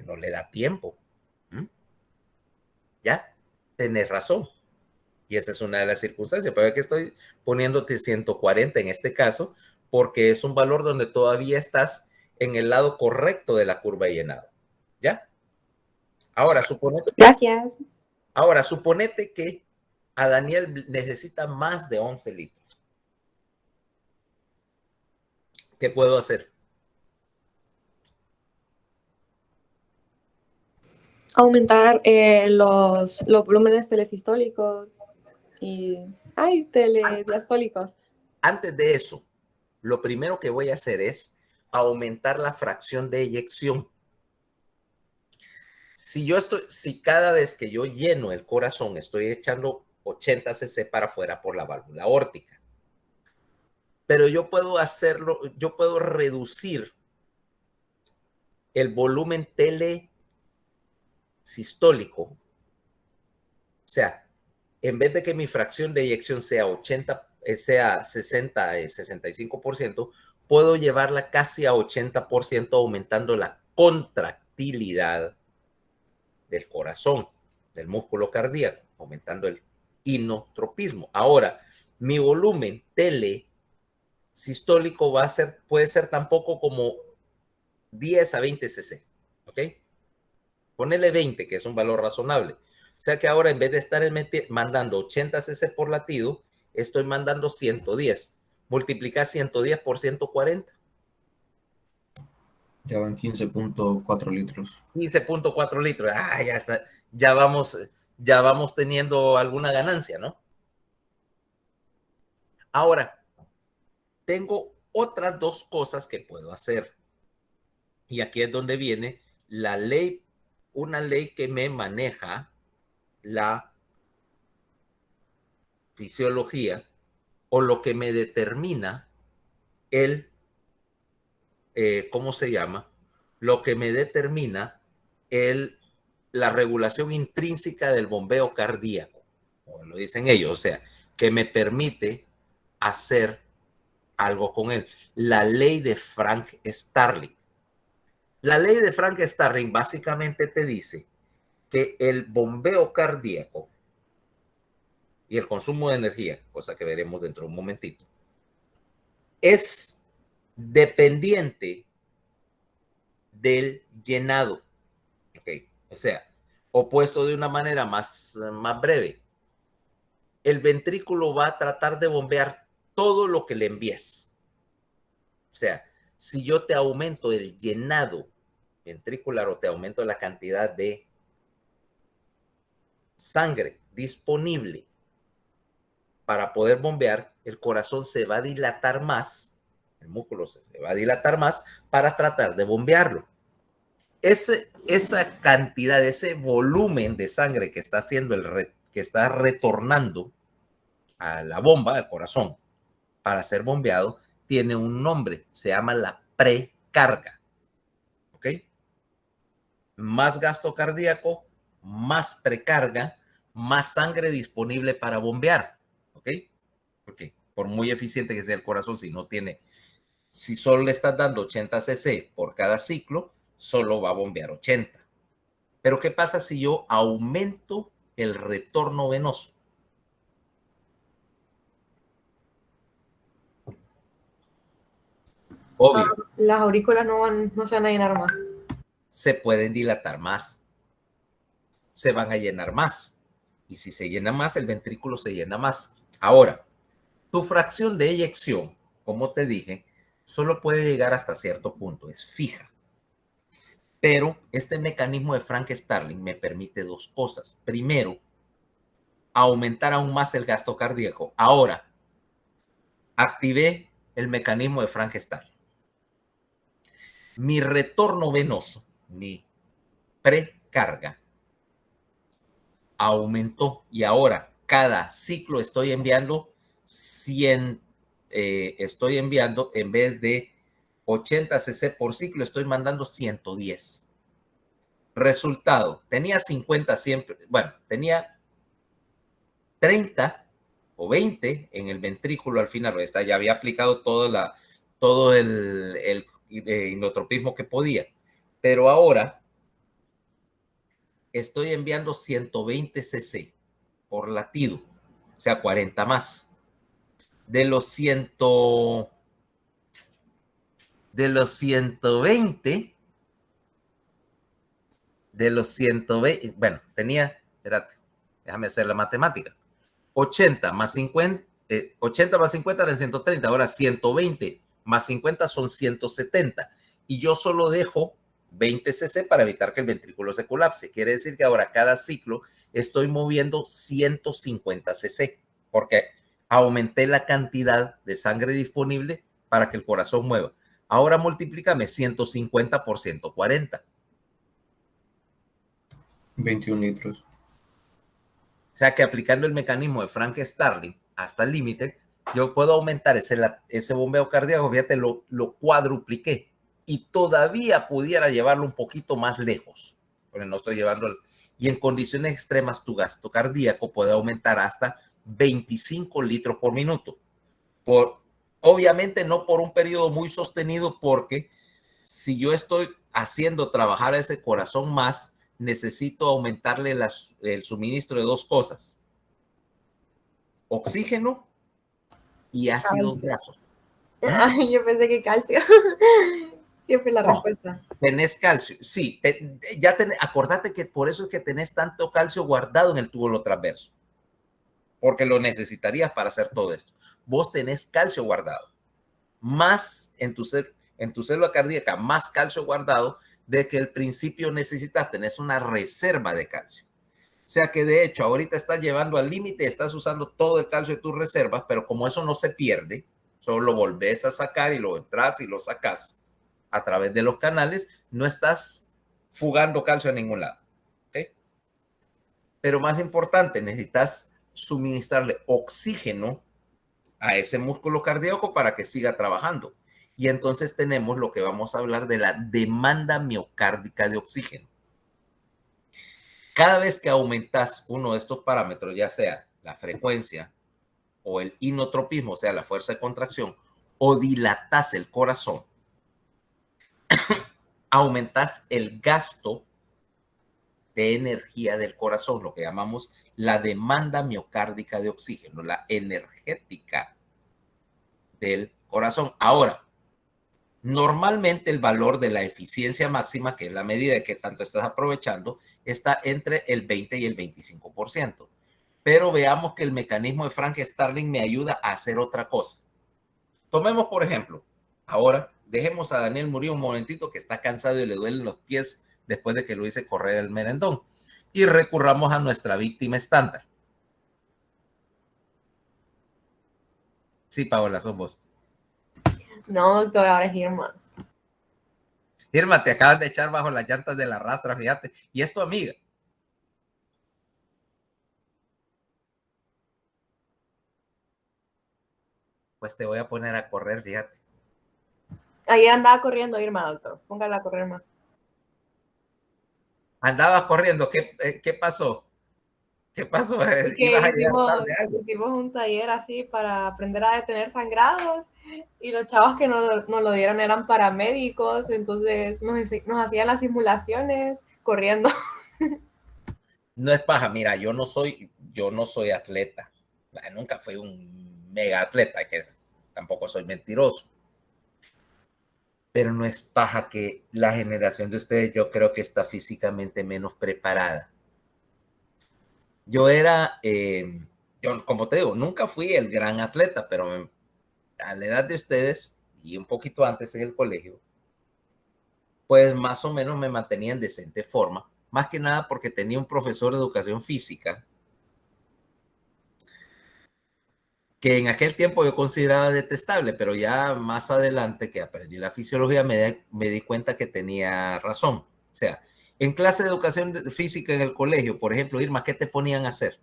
A: No le da tiempo. Ya, tenés razón. Y esa es una de las circunstancias. Pero es que estoy poniéndote 140 en este caso, porque es un valor donde todavía estás en el lado correcto de la curva de llenado. ¿Ya? Ahora,
B: Gracias.
A: Suponete que a Daniel necesita más de 11 litros. ¿Qué puedo hacer?
B: Aumentar los volúmenes telesistólicos y telediastólicos.
A: Antes de eso, lo primero que voy a hacer es aumentar la fracción de eyección. Si cada vez que yo lleno el corazón estoy echando 80 cc para afuera por la válvula aórtica, pero yo puedo hacerlo, yo puedo reducir el volumen telesistólico. O sea, en vez de que mi fracción de eyección sea 60, 65%, puedo llevarla casi a 80%, aumentando la contractilidad del corazón, del músculo cardíaco, aumentando el inotropismo. Ahora, mi volumen telesistólico puede ser tampoco como 10 a 20 cc, ¿ok? Ponele 20, que es un valor razonable. O sea que ahora en vez de estar mandando 80 cc por latido, estoy mandando 110. Multiplicar 110 por 140.
C: Ya van 15.4 litros.
A: 15.4 litros. Ah, ya está. Ya vamos teniendo alguna ganancia, ¿no? Ahora, tengo otras dos cosas que puedo hacer. Y aquí es donde viene la ley, una ley que me maneja la fisiología, o lo que me determina ¿cómo se llama? Lo que me determina la regulación intrínseca del bombeo cardíaco, como lo dicen ellos, o sea, que me permite hacer algo con él. La ley de Frank Starling. La ley de Frank Starling básicamente te dice que el bombeo cardíaco y el consumo de energía, cosa que veremos dentro de un momentito, es dependiente del llenado. Okay. O sea, opuesto de una manera más breve, el ventrículo va a tratar de bombear todo lo que le envíes. O sea, si yo te aumento el llenado ventricular o te aumento la cantidad de sangre disponible para poder bombear, el corazón se va a dilatar más, el músculo se va a dilatar más para tratar de bombearlo. Esa cantidad, ese volumen de sangre que está haciendo que está retornando a la bomba, al corazón, para ser bombeado, tiene un nombre, se llama la precarga. ¿Ok? Más gasto cardíaco, más precarga, más sangre disponible para bombear. ¿Ok? Porque por muy eficiente que sea el corazón, si no tiene Si solo le estás dando 80 cc por cada ciclo, solo va a bombear 80. Pero ¿qué pasa si yo aumento el retorno venoso? Obvio,
B: Las aurículas no se van a llenar más.
A: se pueden dilatar más, se van a llenar más. Y si se llena más, el ventrículo se llena más. Ahora, tu fracción de eyección, como te dije, solo puede llegar hasta cierto punto, es fija. Pero este mecanismo de Frank Starling me permite dos cosas. Primero, aumentar aún más el gasto cardíaco. Ahora, activé el mecanismo de Frank Starling. Mi retorno venoso, mi precarga, aumentó y ahora cada ciclo estoy enviando 100, estoy enviando en vez de 80 cc por ciclo, estoy mandando 110. Resultado, tenía 50 siempre, bueno, tenía 30 o 20 en el ventrículo al final, esta ya había aplicado todo el inotropismo que podía, pero ahora estoy enviando 120 cc por latido, o sea, 40 más. De los 120, bueno, tenía, espérate, déjame hacer la matemática, 80 más 50, 80 más 50 eran 130, ahora 120 más 50 son 170, y yo solo dejo 20 cc para evitar que el ventrículo se colapse. Quiere decir que ahora cada ciclo estoy moviendo 150 cc, porque aumenté la cantidad de sangre disponible para que el corazón mueva. Ahora multiplícame 150 por 140.
C: 21 litros.
A: O sea que aplicando el mecanismo de Frank Starling hasta el límite, yo puedo aumentar ese bombeo cardíaco, fíjate, lo cuadrupliqué y todavía pudiera llevarlo un poquito más lejos, pero no estoy llevando. Y en condiciones extremas, tu gasto cardíaco puede aumentar hasta 25 litros por minuto. Obviamente no por un periodo muy sostenido, porque si yo estoy haciendo trabajar a ese corazón más, necesito aumentarle el suministro de dos cosas: oxígeno y ácidos grasos.
B: Ay, yo pensé que calcio. Siempre la respuesta.
A: Tenés calcio, sí, acordate que por eso es que tenés tanto calcio guardado en el túbulo transverso, porque lo necesitarías para hacer todo esto. Vos tenés calcio guardado, más en tu célula cardíaca, más calcio guardado de que al principio necesitas, tenés una reserva de calcio. O sea que de hecho ahorita estás llevando al límite, estás usando todo el calcio de tus reservas, pero como eso no se pierde, solo lo volvés a sacar y lo entras y lo sacas a través de los canales, no estás fugando calcio a ningún lado. ¿Okay? Pero más importante, necesitas suministrarle oxígeno a ese músculo cardíaco para que siga trabajando. Y entonces tenemos lo que vamos a hablar de la demanda miocárdica de oxígeno. Cada vez que aumentas uno de estos parámetros, ya sea la frecuencia o el inotropismo, o sea, la fuerza de contracción, o dilatas el corazón, aumentas el gasto de energía del corazón, lo que llamamos la demanda miocárdica de oxígeno, la energética del corazón. Ahora, normalmente el valor de la eficiencia máxima, que es la medida de que tanto estás aprovechando, está entre el 20 y el 25%. Pero veamos que el mecanismo de Frank Starling me ayuda a hacer otra cosa. Tomemos, por ejemplo, ahora dejemos a Daniel Murillo un momentito, que está cansado y le duelen los pies después de que lo hice correr el merendón, y recurramos a nuestra víctima estándar. Sí, Paola, sos vos.
B: No, doctor, ahora es Irma.
A: Irma, te acabas de echar bajo las llantas de la rastra, fíjate, y es tu amiga. Pues te voy a poner a correr, fíjate.
B: Ahí andaba corriendo Irma, doctor. Póngala a correr más.
A: Andabas corriendo, ¿qué pasó? ¿Qué pasó?
B: Que
A: ¿Ibas a llegar tarde a algo?
B: hicimos un taller así para aprender a detener sangrados Y los chavos que nos lo dieron eran paramédicos, entonces nos hacían las simulaciones corriendo.
A: No es paja, mira, yo no soy atleta. Nunca fui un mega atleta, que tampoco soy mentiroso. Pero no es paja que la generación de ustedes yo creo que está físicamente menos preparada. Yo como te digo, nunca fui el gran atleta, pero a la edad de ustedes y un poquito antes en el colegio, pues más o menos me mantenía en decente forma, más que nada porque tenía un profesor de educación física que en aquel tiempo yo consideraba detestable, pero ya más adelante que aprendí la fisiología me di cuenta que tenía razón. O sea, en clase de educación física en el colegio, por ejemplo, Irma, ¿qué te ponían a hacer?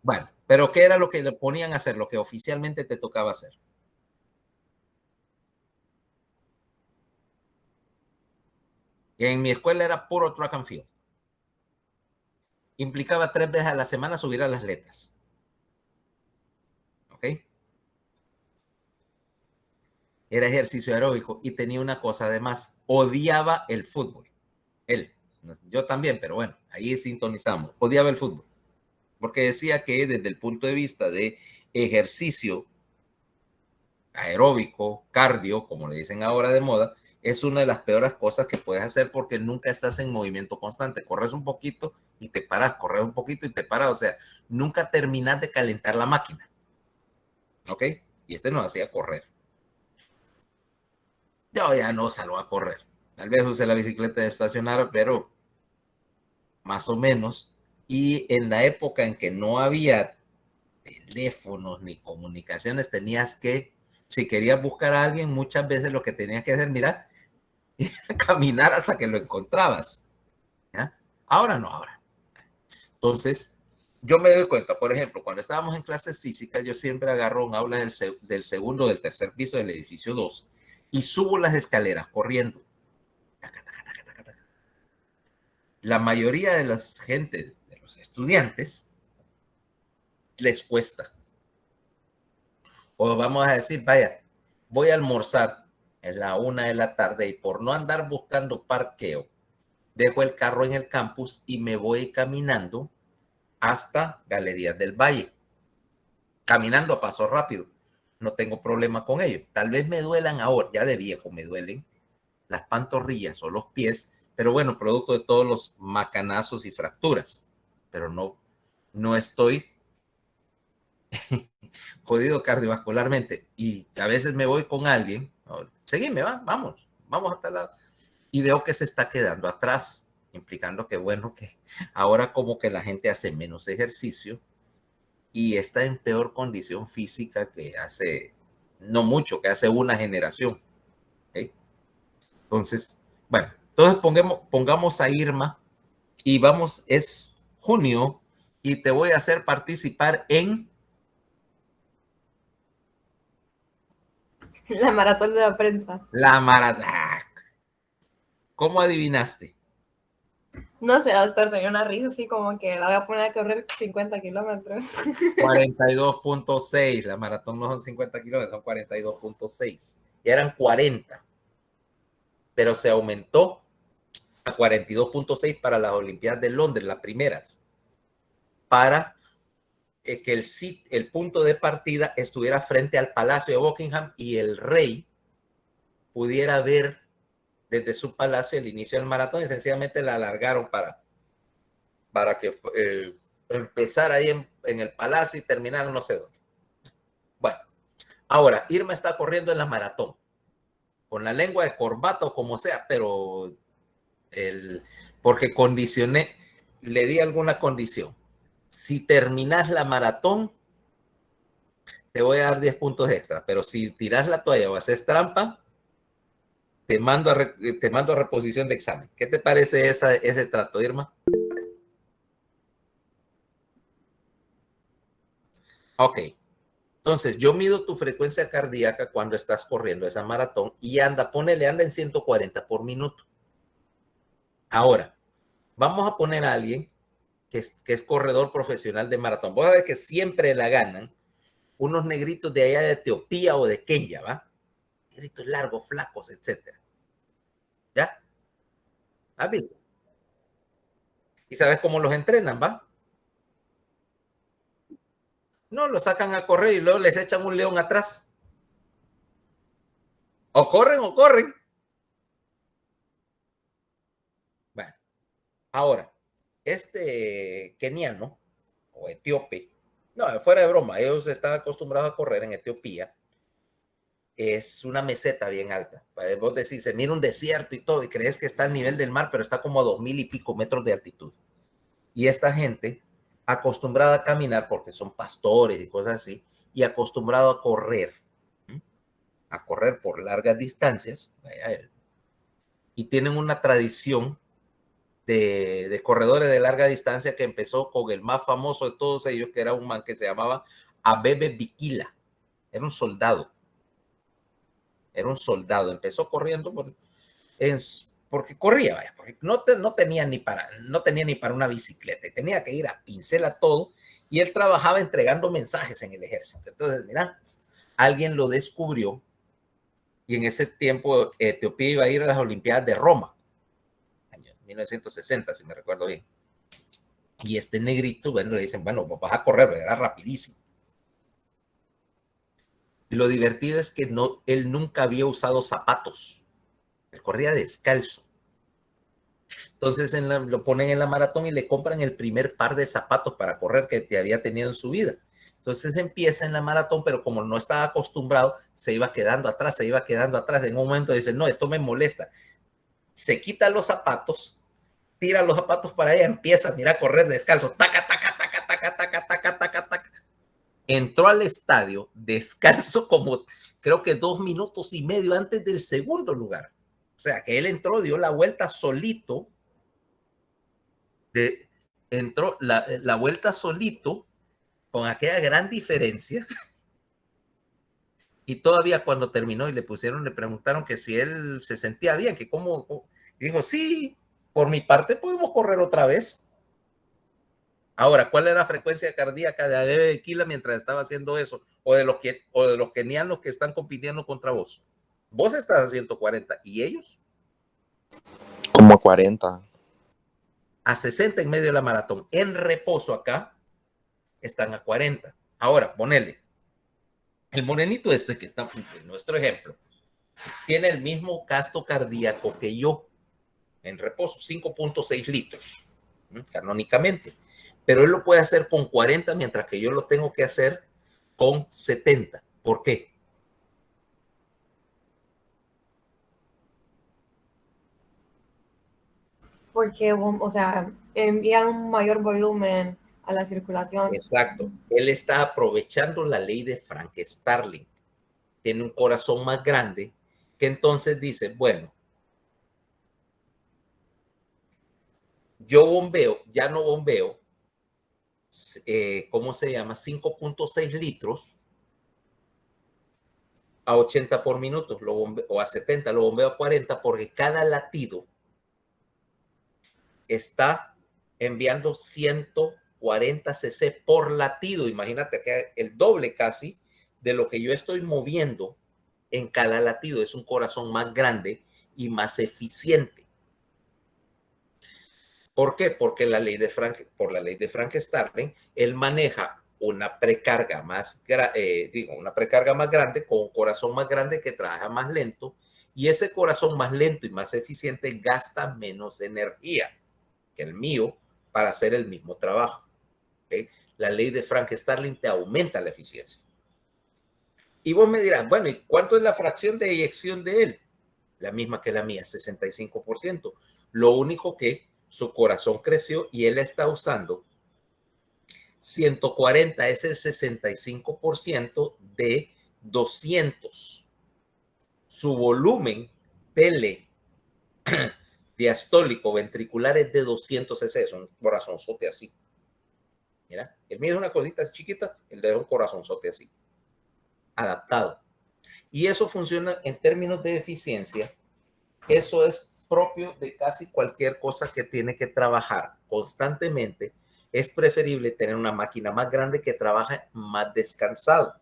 A: Bueno, pero ¿qué era lo que le ponían a hacer, lo que oficialmente te tocaba hacer? Y en mi escuela era puro track and field. Implicaba 3 veces a la semana subir a las letras. ¿Ok? Era ejercicio aeróbico y tenía una cosa además, odiaba el fútbol. Él, yo también, pero bueno, ahí sintonizamos. Odiaba el fútbol, porque decía que desde el punto de vista de ejercicio aeróbico, cardio, como le dicen ahora de moda, es una de las peores cosas que puedes hacer porque nunca estás en movimiento constante. Corres un poquito y te paras, corres un poquito y te paras. O sea, nunca terminas de calentar la máquina. ¿Ok? Y este nos hacía correr. Yo ya no salgo a correr. Tal vez use la bicicleta de estacionar, pero más o menos. Y en la época en que no había teléfonos ni comunicaciones, tenías que, si querías buscar a alguien, muchas veces lo que tenías que hacer, mira, caminar hasta que lo encontrabas. ¿Ya? Ahora no, ahora. Entonces, yo me doy cuenta, por ejemplo, cuando estábamos en clases físicas, yo siempre agarro un aula del segundo o del tercer piso del edificio 2 y subo las escaleras corriendo. La mayoría de las gente, de los estudiantes, les cuesta. O vamos a decir, vaya, voy a almorzar en la 1 de la tarde y por no andar buscando parqueo, dejo el carro en el campus y me voy caminando hasta Galerías del Valle. Caminando a paso rápido. No tengo problema con ello. Tal vez me duelan ahora, ya de viejo me duelen las pantorrillas o los pies, pero bueno, producto de todos los macanazos y fracturas. Pero no estoy jodido cardiovascularmente. Y a veces me voy con alguien, seguime, vamos hasta la... Y veo que se está quedando atrás, implicando que bueno, que ahora como que la gente hace menos ejercicio y está en peor condición física que hace, no mucho, que hace una generación. ¿Okay? Entonces, bueno, entonces pongamos a Irma y vamos, es junio y te voy a hacer participar en
B: La maratón de la prensa.
A: la maratón. ¿Cómo adivinaste?
B: No sé, doctor, tenía una risa así como que la voy a poner a correr 50 kilómetros.
A: 42.6, la maratón no son 50 kilómetros, son 42.6. Ya eran 40, pero se aumentó a 42.6 para las Olimpiadas de Londres, las primeras, para que el punto de partida estuviera frente al Palacio de Buckingham y el rey pudiera ver desde su palacio el inicio del maratón y sencillamente la alargaron para que empezara ahí en el palacio y terminara no sé dónde. Bueno, ahora Irma está corriendo en la maratón, con la lengua de corbata o como sea, pero porque condicioné, le di alguna condición. Si terminas la maratón, te voy a dar 10 puntos extra, pero si tiras la toalla o haces trampa, te mando a reposición de examen. ¿Qué te parece ese trato, Irma? Ok. Entonces, yo mido tu frecuencia cardíaca cuando estás corriendo esa maratón y ponele en 140 por minuto. Ahora, vamos a poner a alguien que es corredor profesional de maratón. Vos sabés que siempre la ganan unos negritos de allá de Etiopía o de Kenia, ¿va? Negritos largos, flacos, etcétera. ¿Ya? ¿Has visto? ¿Y sabes cómo los entrenan, va? No, los sacan a correr y luego les echan un león atrás. O corren o corren. Bueno, ahora, este keniano o etíope, no, fuera de broma, ellos están acostumbrados a correr en Etiopía. Es una meseta bien alta. Vos decís, se mira un desierto y todo, y crees que está al nivel del mar, pero está como a 2000 y pico metros de altitud. Y esta gente, acostumbrada a caminar, porque son pastores y cosas así, y acostumbrado a correr por largas distancias, y tienen una tradición de corredores de larga distancia que empezó con el más famoso de todos ellos, que era un man que se llamaba Abebe Bikila. Era un soldado. Empezó corriendo porque corría, vaya, porque no tenía ni para una bicicleta, y tenía que ir a pincel a todo, y él trabajaba entregando mensajes en el ejército. Entonces, mira, alguien lo descubrió, y en ese tiempo Etiopía iba a ir a las Olimpiadas de Roma, año 1960, si me recuerdo bien. Y este negrito, bueno, le dicen, bueno, vas a correr, era rapidísimo. Y lo divertido es que él nunca había usado zapatos. Él corría descalzo. Entonces lo ponen en la maratón y le compran el primer par de zapatos para correr que había tenido en su vida. Entonces empieza en la maratón, pero como no estaba acostumbrado, se iba quedando atrás. En un momento dice, no, esto me molesta. Se quita los zapatos, tira los zapatos para allá, empieza a correr descalzo. Taca, taca, taca, taca, taca, taca, taca, taca. Entró al estadio descalzo como creo que 2 minutos y medio antes del segundo lugar. O sea, que él entró, dio la vuelta solito, entró la vuelta solito con aquella gran diferencia, y todavía cuando terminó y le preguntaron que si él se sentía bien, que cómo, dijo, sí, por mi parte podemos correr otra vez. Ahora, ¿cuál es la frecuencia cardíaca de Abebe Bikila mientras estaba haciendo eso? O de los kenianos que están compitiendo contra vos. Vos estás a 140 y ellos
D: como a 40.
A: A 60 en medio de la maratón. En reposo acá están a 40. Ahora, ponele. El morenito este que está en nuestro ejemplo tiene el mismo gasto cardíaco que yo en reposo, 5.6 litros, canónicamente. Pero él lo puede hacer con 40, mientras que yo lo tengo que hacer con 70. ¿Por qué?
B: Porque, o sea, envían un mayor volumen a la circulación.
A: Exacto. Él está aprovechando la ley de Frank Starling. Tiene un corazón más grande, que entonces dice, bueno, yo ya no bombeo, ¿cómo se llama? 5.6 litros a 80 por minuto, o a 70, lo bombeo a 40, porque cada latido está enviando 140 cc por latido. Imagínate que el doble casi de lo que yo estoy moviendo en cada latido. Es un corazón más grande y más eficiente. ¿Por qué? Porque por la ley de Frank Starling, él maneja una precarga más grande con un corazón más grande que trabaja más lento, y ese corazón más lento y más eficiente gasta menos energía que el mío para hacer el mismo trabajo. ¿Okay? La ley de Frank Starling te aumenta la eficiencia. Y vos me dirás, bueno, ¿y cuánto es la fracción de eyección de él? La misma que la mía, 65%. Lo único que su corazón creció y él está usando 140, es el 65% de 200. Su volumen tele diastólico ventricular es de 200 cc, es un corazonzote así. Mira, el mío es una cosita chiquita, el de él es un corazonzote así, adaptado. Y eso funciona en términos de eficiencia. Eso es propio de casi cualquier cosa que tiene que trabajar constantemente es preferible tener una máquina más grande que trabaje más descansado.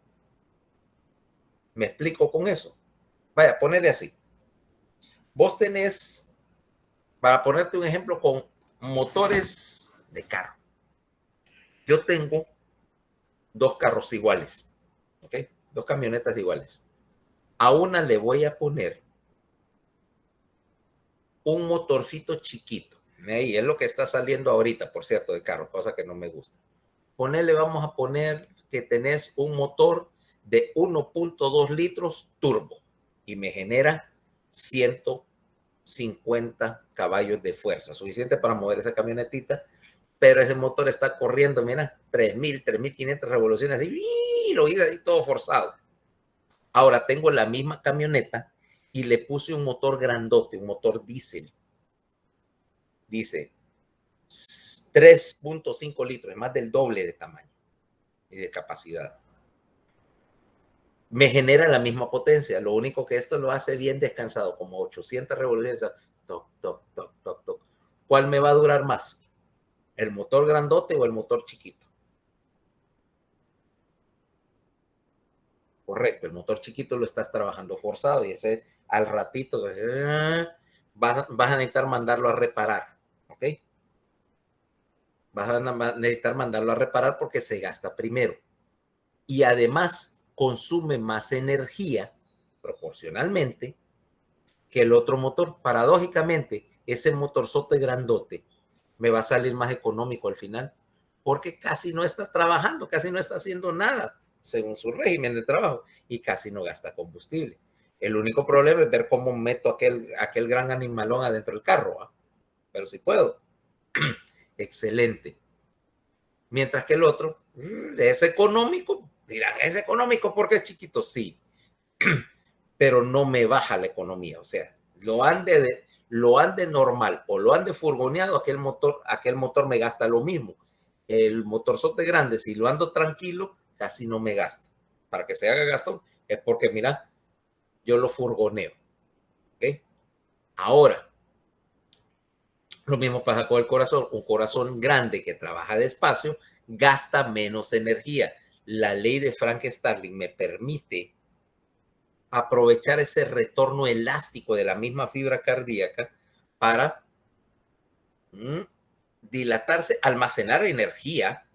A: ¿Me explico con eso? Vaya, ponerle así. Vos tenés, para ponerte un ejemplo, con motores de carro. Yo tengo dos carros iguales, ¿ok? Dos camionetas iguales. A una le voy a poner un motorcito chiquito. Y es lo que está saliendo ahorita, por cierto, de carro, cosa que no me gusta. Vamos a poner que tenés un motor de 1.2 litros turbo y me genera 150 caballos de fuerza, suficiente para mover esa camionetita, pero ese motor está corriendo, mira, 3.000, 3.500 revoluciones y lo hice ahí todo forzado. Ahora tengo la misma camioneta y le puse un motor grandote, un motor diésel. Dice 3.5 litros, es más del doble de tamaño y de capacidad. Me genera la misma potencia, lo único que esto lo hace bien descansado, como 800 revoluciones, toc, toc, toc, toc, toc. ¿Cuál me va a durar más? ¿El motor grandote o el motor chiquito? Correcto, el motor chiquito lo estás trabajando forzado y ese al ratito vas a necesitar mandarlo a reparar, ¿ok? Vas a necesitar mandarlo a reparar porque se gasta primero. Y además consume más energía proporcionalmente que el otro motor. Paradójicamente, ese motorzote grandote me va a salir más económico al final porque casi no está trabajando, casi no está haciendo nada según su régimen de trabajo y casi no gasta combustible. El único problema es ver cómo meto aquel gran animalón adentro del carro, ¿eh? Pero si puedo. Excelente. Mientras que el otro es económico. Dirán, es económico porque es chiquito, sí. Pero no me baja la economía. O sea, lo ande normal o lo ande furgoneado, aquel motor me gasta lo mismo. El motorzote grande, si lo ando tranquilo, casi no me gasta. Para que se haga gasto, es porque, mira, yo lo furgoneo. ¿Okay? Ahora, lo mismo pasa con el corazón. Un corazón grande que trabaja despacio gasta menos energía. La ley de Frank-Starling me permite aprovechar ese retorno elástico de la misma fibra cardíaca para dilatarse, almacenar energía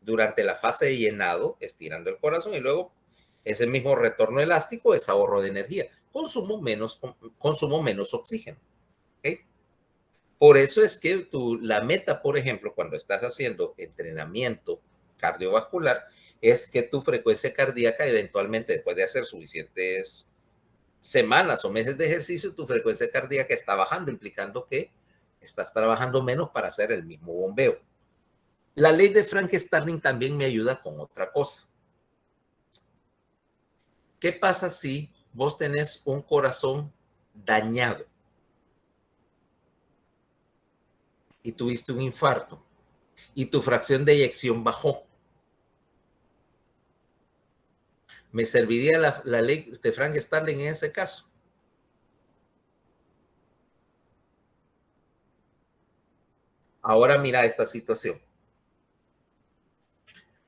A: durante la fase de llenado, estirando el corazón, y luego ese mismo retorno elástico es ahorro de energía. Consumo menos oxígeno. ¿Okay? Por eso es que la meta, por ejemplo, cuando estás haciendo entrenamiento cardiovascular, es que tu frecuencia cardíaca eventualmente, después de hacer suficientes semanas o meses de ejercicio, tu frecuencia cardíaca está bajando, implicando que estás trabajando menos para hacer el mismo bombeo. La ley de Frank-Starling también me ayuda con otra cosa. ¿Qué pasa si vos tenés un corazón dañado y tuviste un infarto y tu fracción de eyección bajó? ¿Me serviría la ley de Frank-Starling en ese caso? Ahora mira esta situación.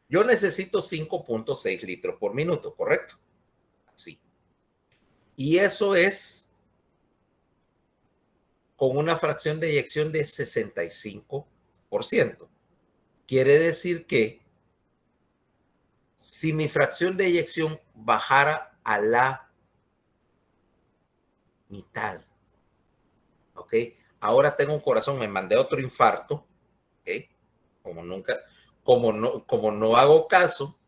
A: Yo necesito 5.6 litros por minuto, ¿correcto? Sí. Y eso es con una fracción de eyección de 65%. Quiere decir que si mi fracción de eyección bajara a la mitad, ¿ok? Ahora tengo un corazón, me mandé otro infarto, ¿ok? Como no hago caso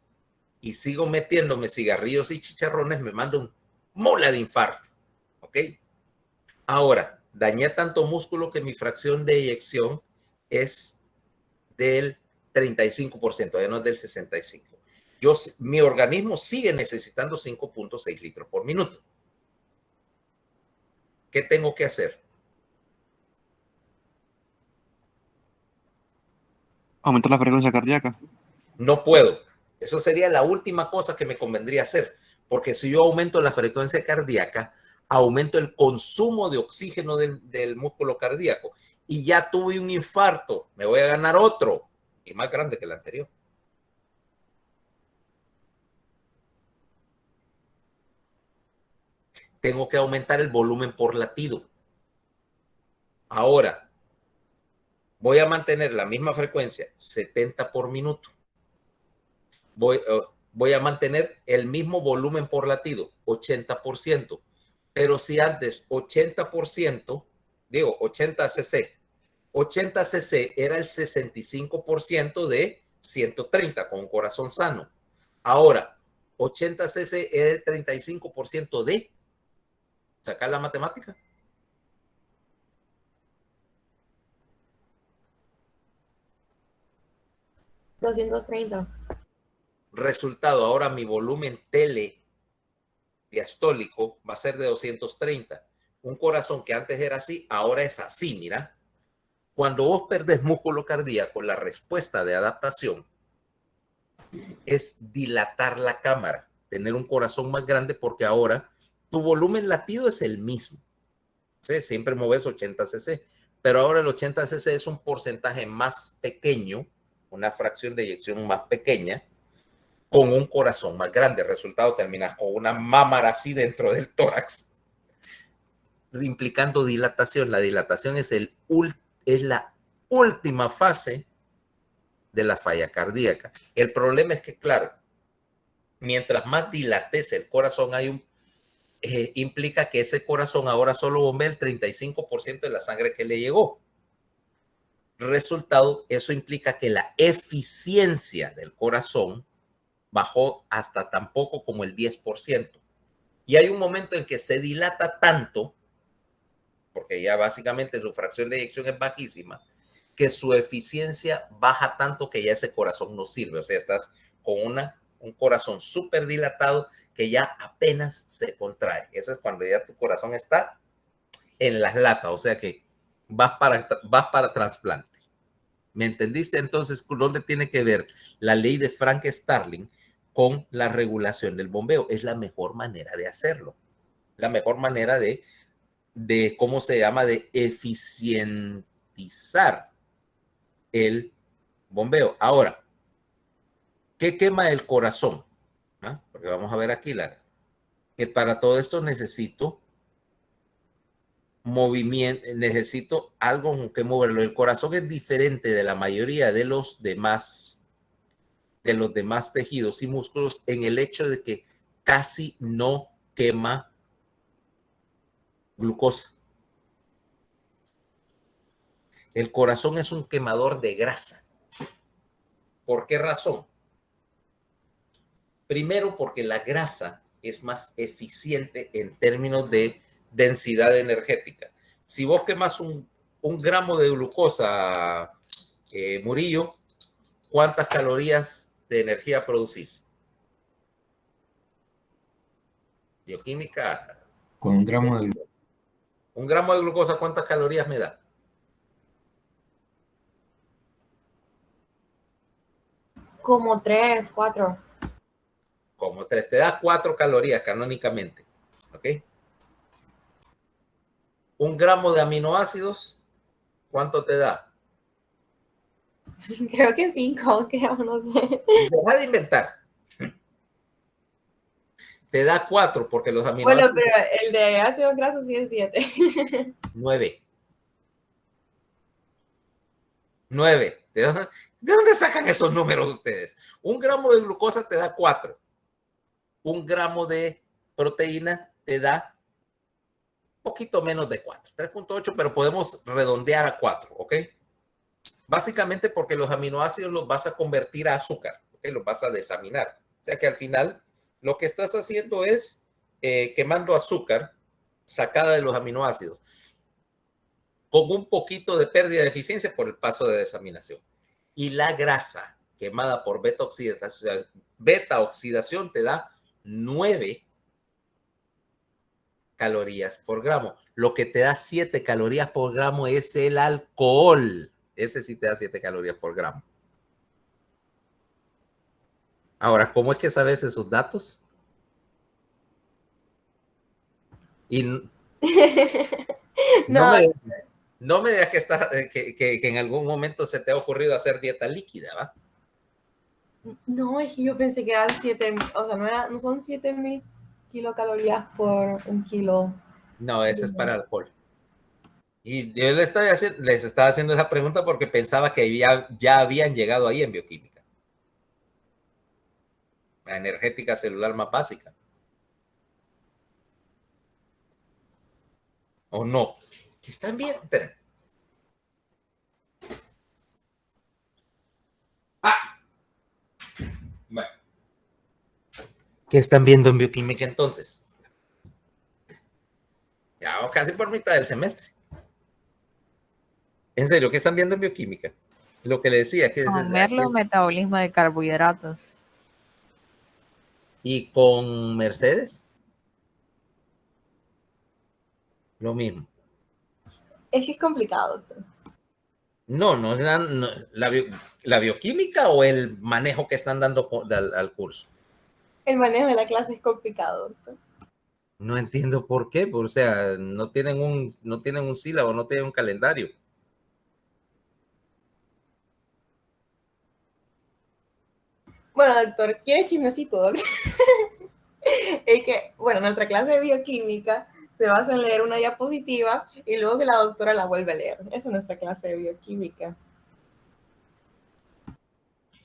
A: y sigo metiéndome cigarrillos y chicharrones, me mando un mola de infarto, ¿ok? Ahora, dañé tanto músculo que mi fracción de eyección es del 35%, ya no es del 65%. Mi organismo sigue necesitando 5.6 litros por minuto. ¿Qué tengo que hacer?
E: Aumentar la frecuencia cardíaca.
A: No puedo. Eso sería la última cosa que me convendría hacer, porque si yo aumento la frecuencia cardíaca, aumento el consumo de oxígeno del músculo cardíaco y ya tuve un infarto, me voy a ganar otro y más grande que el anterior. Tengo que aumentar el volumen por latido. Ahora, voy a mantener la misma frecuencia, 70 por minuto. Voy a mantener el mismo volumen por latido, 80%. Pero si antes 80%, digo 80 cc, 80 cc era el 65% de 130 con un corazón sano. Ahora, 80 cc es el 35% de, sacar la matemática.
B: $230.
A: Resultado, ahora mi volumen diastólico va a ser de 230. Un corazón que antes era así, ahora es así, mira. Cuando vos perdés músculo cardíaco, la respuesta de adaptación es dilatar la cámara, tener un corazón más grande porque ahora tu volumen latido es el mismo. ¿Sí? Siempre mueves 80 cc, pero ahora el 80 cc es un porcentaje más pequeño, una fracción de eyección más pequeña, con un corazón más grande. Resultado, terminas con una mámara así dentro del tórax, implicando dilatación. La dilatación es la última fase de la falla cardíaca. El problema es que, claro, mientras más dilates el corazón, implica que ese corazón ahora solo bombea el 35% de la sangre que le llegó. Resultado, eso implica que la eficiencia del corazón bajó hasta tan poco como el 10%. Y hay un momento en que se dilata tanto, porque ya básicamente su fracción de eyección es bajísima, que su eficiencia baja tanto que ya ese corazón no sirve. O sea, estás con un corazón súper dilatado que ya apenas se contrae. Eso es cuando ya tu corazón está en las latas, o sea que vas para trasplante. ¿Me entendiste? Entonces, ¿dónde tiene que ver la ley de Frank Starling con la regulación del bombeo? Es la mejor manera de hacerlo. La mejor manera de ¿cómo se llama? De eficientizar el bombeo. Ahora, ¿qué quema el corazón? ¿Ah? Porque vamos a ver aquí que para todo esto necesito movimiento, necesito algo con que moverlo. El corazón es diferente de la mayoría de los demás tejidos y músculos en el hecho de que casi no quema glucosa. El corazón es un quemador de grasa. ¿Por qué razón? Primero, porque la grasa es más eficiente en términos de densidad energética. Si vos quemas un gramo de glucosa, Murillo, ¿cuántas calorías de energía producís? Bioquímica.
C: Con un gramo de...
A: Un gramo de glucosa, ¿cuántas calorías me da?
B: Como 3, 4.
A: Como 3. Te da 4 calorías canónicamente. ¿Ok? Un gramo de aminoácidos, ¿cuánto te da?
B: Creo que 5, creo, no sé.
A: Deja de inventar. Te da 4 porque los aminoácidos...
B: Bueno, pero el de ácidos grasos sí es 7.
A: 9. 9. ¿De dónde sacan esos números ustedes? Un gramo de glucosa te da 4. Un gramo de proteína te da poquito menos de 4, 3.8, pero podemos redondear a 4, ¿ok? Básicamente porque los aminoácidos los vas a convertir a azúcar, ¿ok? Los vas a desaminar. O sea que al final lo que estás haciendo es quemando azúcar sacada de los aminoácidos con un poquito de pérdida de eficiencia por el paso de desaminación. Y la grasa quemada por beta oxidación te da 9 calorías por gramo. Lo que te da 7 calorías por gramo es el alcohol. Ese sí te da 7 calorías por gramo. Ahora, ¿cómo es que sabes esos datos? Y no, No me digas que en algún momento se te ha ocurrido hacer dieta líquida, ¿va?
B: No, es que yo pensé que eran 7.000, o sea, no son 7.000 kilocalorías por un kilo.
A: No, eso es para alcohol. Y yo les estaba haciendo esa pregunta porque pensaba que ya habían llegado ahí en bioquímica. La energética celular más básica. ¿O no? ¿Qué están viendo? Esperen. Bueno. ¿Qué están viendo en bioquímica entonces? Ya casi por mitad del semestre. En serio, ¿qué están viendo en bioquímica? Lo que le decía que
F: Con Merlo, metabolismo de carbohidratos.
A: Y con Mercedes, lo mismo.
B: Es que es complicado, doctor.
A: No, la bioquímica o el manejo que están dando al curso.
B: El manejo de la clase es complicado, doctor.
A: No entiendo por qué, o sea, no tienen un sílabo, no tienen un calendario.
B: Bueno, doctor, ¿quiere chismecito, doctor? Es que, bueno, nuestra clase de bioquímica se basa en leer una diapositiva y luego que la doctora la vuelve a leer. Esa es nuestra clase de bioquímica.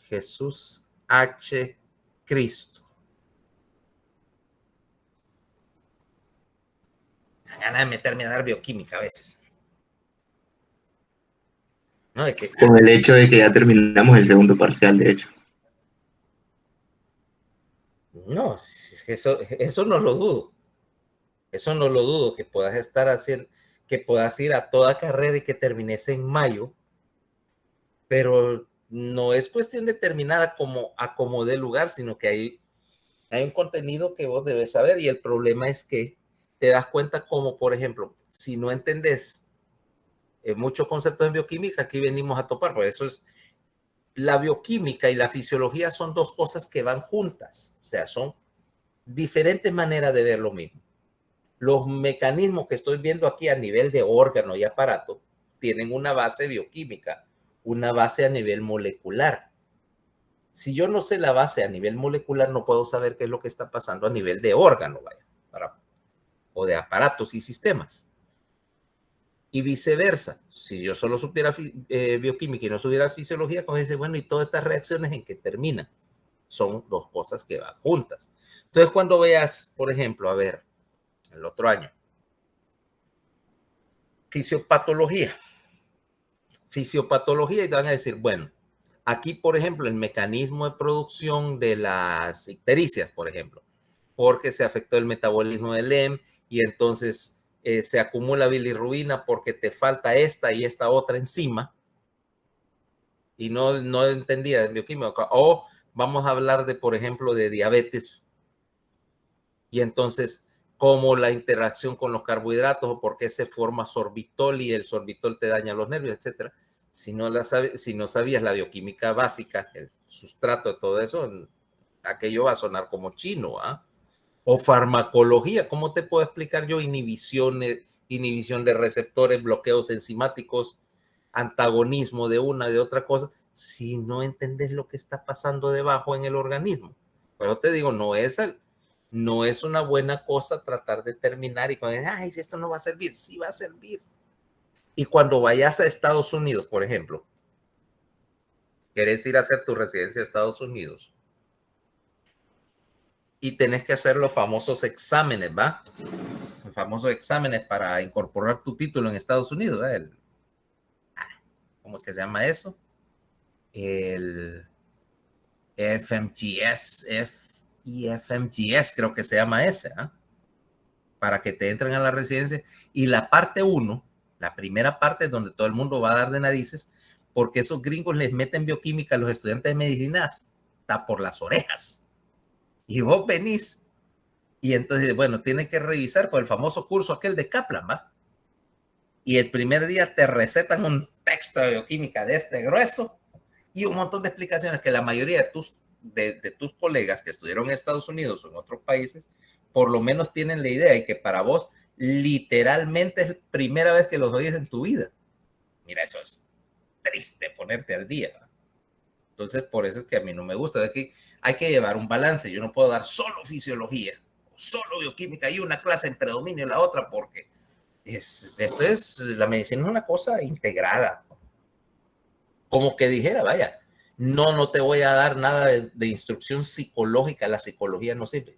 A: Jesús H. Cristo. Me ganas de meterme a dar bioquímica a veces. No, de que...
G: Con el hecho de que ya terminamos el segundo parcial, de hecho.
A: No, eso no lo dudo. Eso no lo dudo, que puedas estar haciendo, que puedas ir a toda carrera y que termines en mayo, pero no es cuestión de terminar a como dé lugar, sino que hay un contenido que vos debes saber y el problema es que te das cuenta como, por ejemplo, si no entendés muchos conceptos en bioquímica, aquí venimos a topar, por eso es la bioquímica y la fisiología son dos cosas que van juntas, o sea, son diferentes maneras de ver lo mismo. Los mecanismos que estoy viendo aquí a nivel de órgano y aparato tienen una base bioquímica, una base a nivel molecular. Si yo no sé la base a nivel molecular, no puedo saber qué es lo que está pasando a nivel de órgano, o de aparatos y sistemas. Y viceversa, si yo solo supiera bioquímica y no supiera fisiología, como dice, bueno, y todas estas reacciones en qué terminan. Son dos cosas que van juntas. Entonces, cuando veas, por ejemplo, a ver, el otro año, fisiopatología, y te van a decir, bueno, aquí, por ejemplo, el mecanismo de producción de las ictericias, por ejemplo, porque se afectó el metabolismo del heme y entonces se acumula bilirrubina porque te falta esta y esta otra enzima y no entendía de bioquímica. O vamos a hablar de, por ejemplo, de diabetes y entonces cómo la interacción con los carbohidratos o por qué se forma sorbitol y el sorbitol te daña los nervios, etcétera. Si no sabías la bioquímica básica, el sustrato de todo eso, aquello va a sonar como chino, ¿ah? O farmacología, ¿cómo te puedo explicar yo inhibición de receptores, bloqueos enzimáticos, antagonismo de una, de otra cosa, si no entendés lo que está pasando debajo en el organismo? Pero te digo, no es una buena cosa tratar de terminar y cuando, ay, esto no va a servir, sí va a servir. Y cuando vayas a Estados Unidos, por ejemplo, querés ir a hacer tu residencia a Estados Unidos y tenés que hacer los famosos exámenes, ¿va? Los famosos exámenes para incorporar tu título en Estados Unidos, ¿va? ¿Cómo es que se llama eso? El FMGS, FMGS creo que se llama ese, ¿eh? Para que te entren a la residencia. Y la parte 1, la primera parte donde todo el mundo va a dar de narices, porque esos gringos les meten bioquímica a los estudiantes de medicina hasta por las orejas. Y vos venís y entonces, bueno, tienes que revisar por el famoso curso aquel de Kaplan, ¿va? Y el primer día te recetan un texto de bioquímica de este grueso y un montón de explicaciones que la mayoría de tus colegas que estudiaron en Estados Unidos o en otros países, por lo menos tienen la idea y que para vos literalmente es la primera vez que los oyes en tu vida. Mira, eso es triste ponerte al día. Entonces, por eso es que a mí no me gusta. Es que hay que llevar un balance. Yo no puedo dar solo fisiología, solo bioquímica y una clase en predominio y la otra, porque la medicina es una cosa integrada. Como que dijera, vaya, no te voy a dar nada de instrucción psicológica. La psicología no sirve.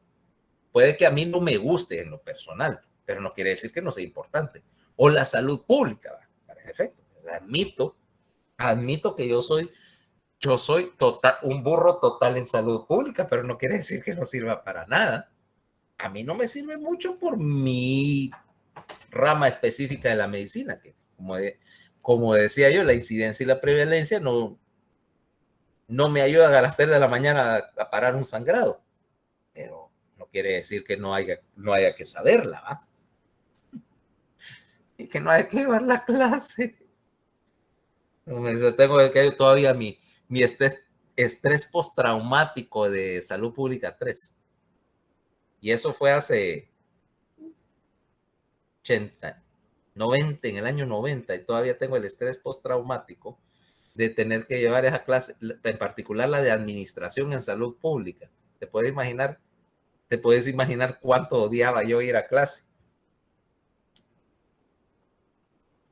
A: Puede que a mí no me guste en lo personal, pero no quiere decir que no sea importante. O la salud pública, para ese efecto. Admito que yo soy un burro total en salud pública, pero no quiere decir que no sirva para nada. A mí no me sirve mucho por mi rama específica de la medicina, que como decía yo, la incidencia y la prevalencia no me ayudan a las 3 de la mañana a parar un sangrado, pero no quiere decir que no haya que saberla, ¿va? Y que no haya que llevar la clase. Tengo que todavía mi estrés postraumático de salud pública 3. Y eso fue hace 80, 90, en el año 90, y todavía tengo el estrés postraumático de tener que llevar esa clase, en particular la de administración en salud pública. Te puedes imaginar cuánto odiaba yo ir a clase.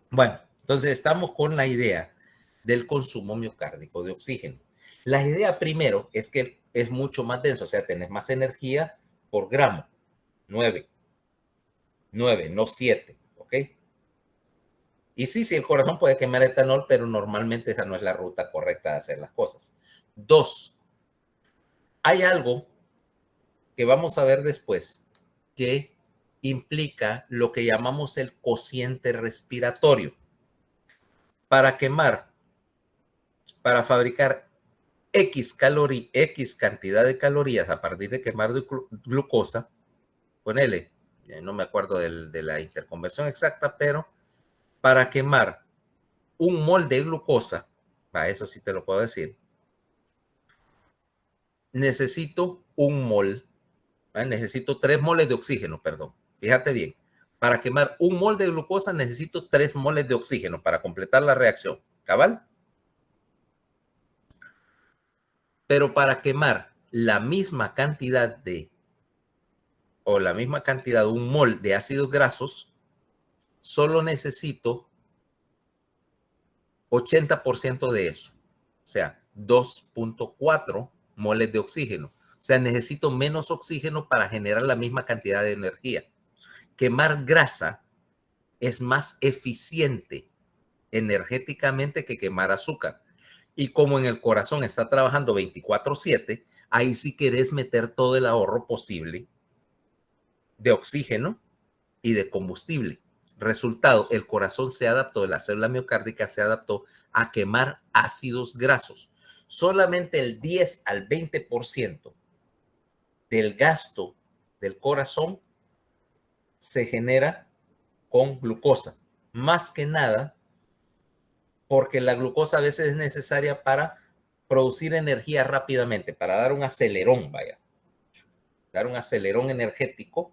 A: Bueno, entonces estamos con la idea del consumo miocárdico de oxígeno. La idea primero es que es mucho más denso, o sea, tenés más energía por gramo. 9, no 7, ¿ok? Y sí, el corazón puede quemar etanol, pero normalmente esa no es la ruta correcta de hacer las cosas. 2, hay algo que vamos a ver después que implica lo que llamamos el cociente respiratorio. Para fabricar X cantidad de calorías a partir de quemar glucosa, ponele, no me acuerdo de la interconversión exacta, pero para quemar un mol de glucosa, eso sí te lo puedo decir, necesito un mol, necesito 3 moles de oxígeno, perdón, fíjate bien. Para quemar un mol de glucosa necesito 3 moles de oxígeno para completar la reacción, ¿cabal? Pero para quemar la misma cantidad de un mol de ácidos grasos, solo necesito 80% de eso. O sea, 2.4 moles de oxígeno. O sea, necesito menos oxígeno para generar la misma cantidad de energía. Quemar grasa es más eficiente energéticamente que quemar azúcar. Y como en el corazón está trabajando 24/7, ahí sí querés meter todo el ahorro posible de oxígeno y de combustible. Resultado, el corazón se adaptó, la célula miocárdica se adaptó a quemar ácidos grasos. Solamente el 10 al 20% del gasto del corazón se genera con glucosa. Más que nada, porque la glucosa a veces es necesaria para producir energía rápidamente, para dar un acelerón, dar un acelerón energético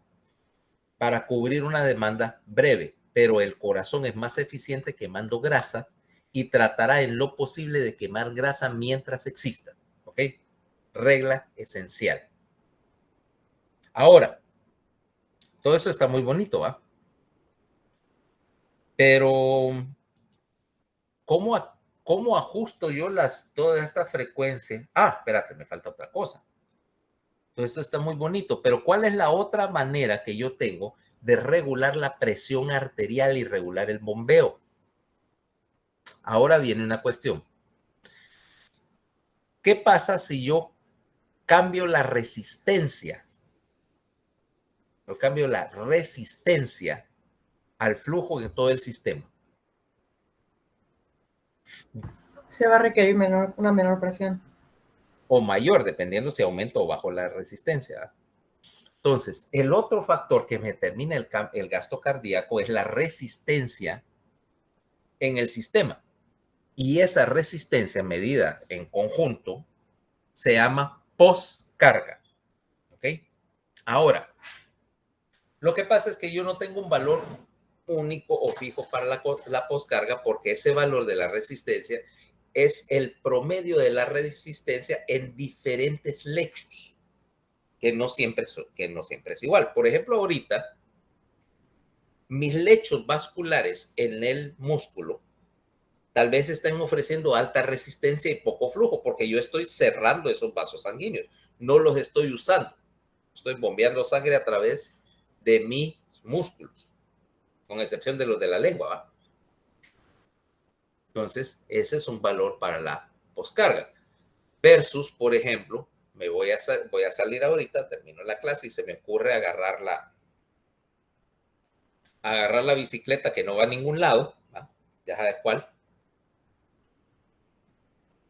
A: para cubrir una demanda breve, pero el corazón es más eficiente quemando grasa y tratará en lo posible de quemar grasa mientras exista, ¿ok? Regla esencial. Ahora, todo eso está muy bonito, ¿va? Pero, ¿cómo ajusto yo toda esta frecuencia? Espérate, me falta otra cosa. Todo esto está muy bonito, pero ¿cuál es la otra manera que yo tengo de regular la presión arterial y regular el bombeo? Ahora viene una cuestión. ¿Qué pasa si yo cambio la resistencia? Yo cambio la resistencia al flujo de todo el sistema.
B: Se va a requerir una menor presión.
A: O mayor, dependiendo si aumento o bajo la resistencia. Entonces, el otro factor que me determina el gasto cardíaco es la resistencia en el sistema. Y esa resistencia medida en conjunto se llama postcarga. ¿Ok? Ahora, lo que pasa es que yo no tengo un valor único o fijo para la poscarga, porque ese valor de la resistencia es el promedio de la resistencia en diferentes lechos, que no siempre es igual. Por ejemplo, ahorita, mis lechos vasculares en el músculo tal vez estén ofreciendo alta resistencia y poco flujo, porque yo estoy cerrando esos vasos sanguíneos, no los estoy usando. Estoy bombeando sangre a través de mis músculos, con excepción de los de la lengua, ¿va? Entonces, ese es un valor para la poscarga. Versus, por ejemplo, voy a salir ahorita, termino la clase y se me ocurre agarrar la bicicleta que no va a ningún lado, ¿va? Ya sabes cuál.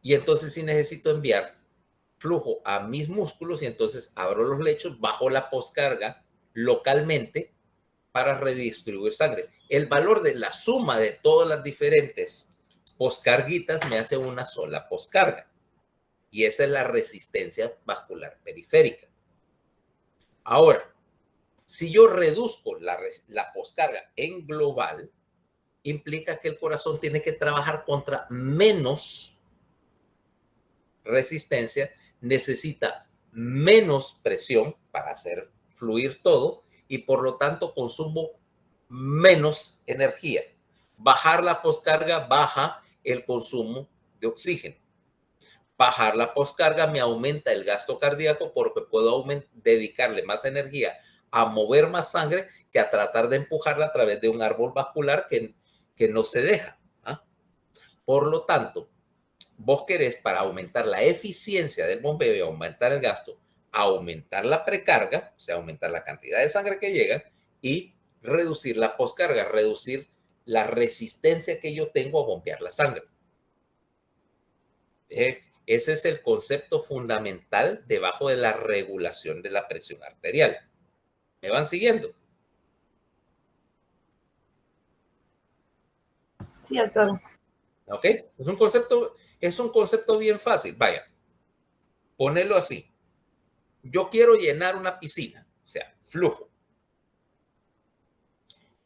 A: Y entonces sí necesito enviar flujo a mis músculos y entonces abro los lechos, bajo la poscarga localmente para redistribuir sangre. El valor de la suma de todas las diferentes poscarguitas me hace una sola poscarga. Y esa es la resistencia vascular periférica. Ahora, si yo reduzco la poscarga en global, implica que el corazón tiene que trabajar contra menos resistencia, necesita menos presión para hacer fluir todo y por lo tanto consumo menos energía. Bajar la poscarga baja el consumo de oxígeno. Bajar la poscarga me aumenta el gasto cardíaco porque puedo dedicarle más energía a mover más sangre que a tratar de empujarla a través de un árbol vascular que no se deja. ¿Ah? Por lo tanto, vos querés, para aumentar la eficiencia del bombeo y aumentar el gasto, aumentar la precarga, o sea, aumentar la cantidad de sangre que llega y reducir la poscarga, reducir la resistencia que yo tengo a bombear la sangre. Ese es el concepto fundamental debajo de la regulación de la presión arterial. ¿Me van siguiendo?
B: Sí, doctor.
A: ¿Ok? Es un concepto bien fácil. Vaya, ponelo así. Yo quiero llenar una piscina, o sea, flujo.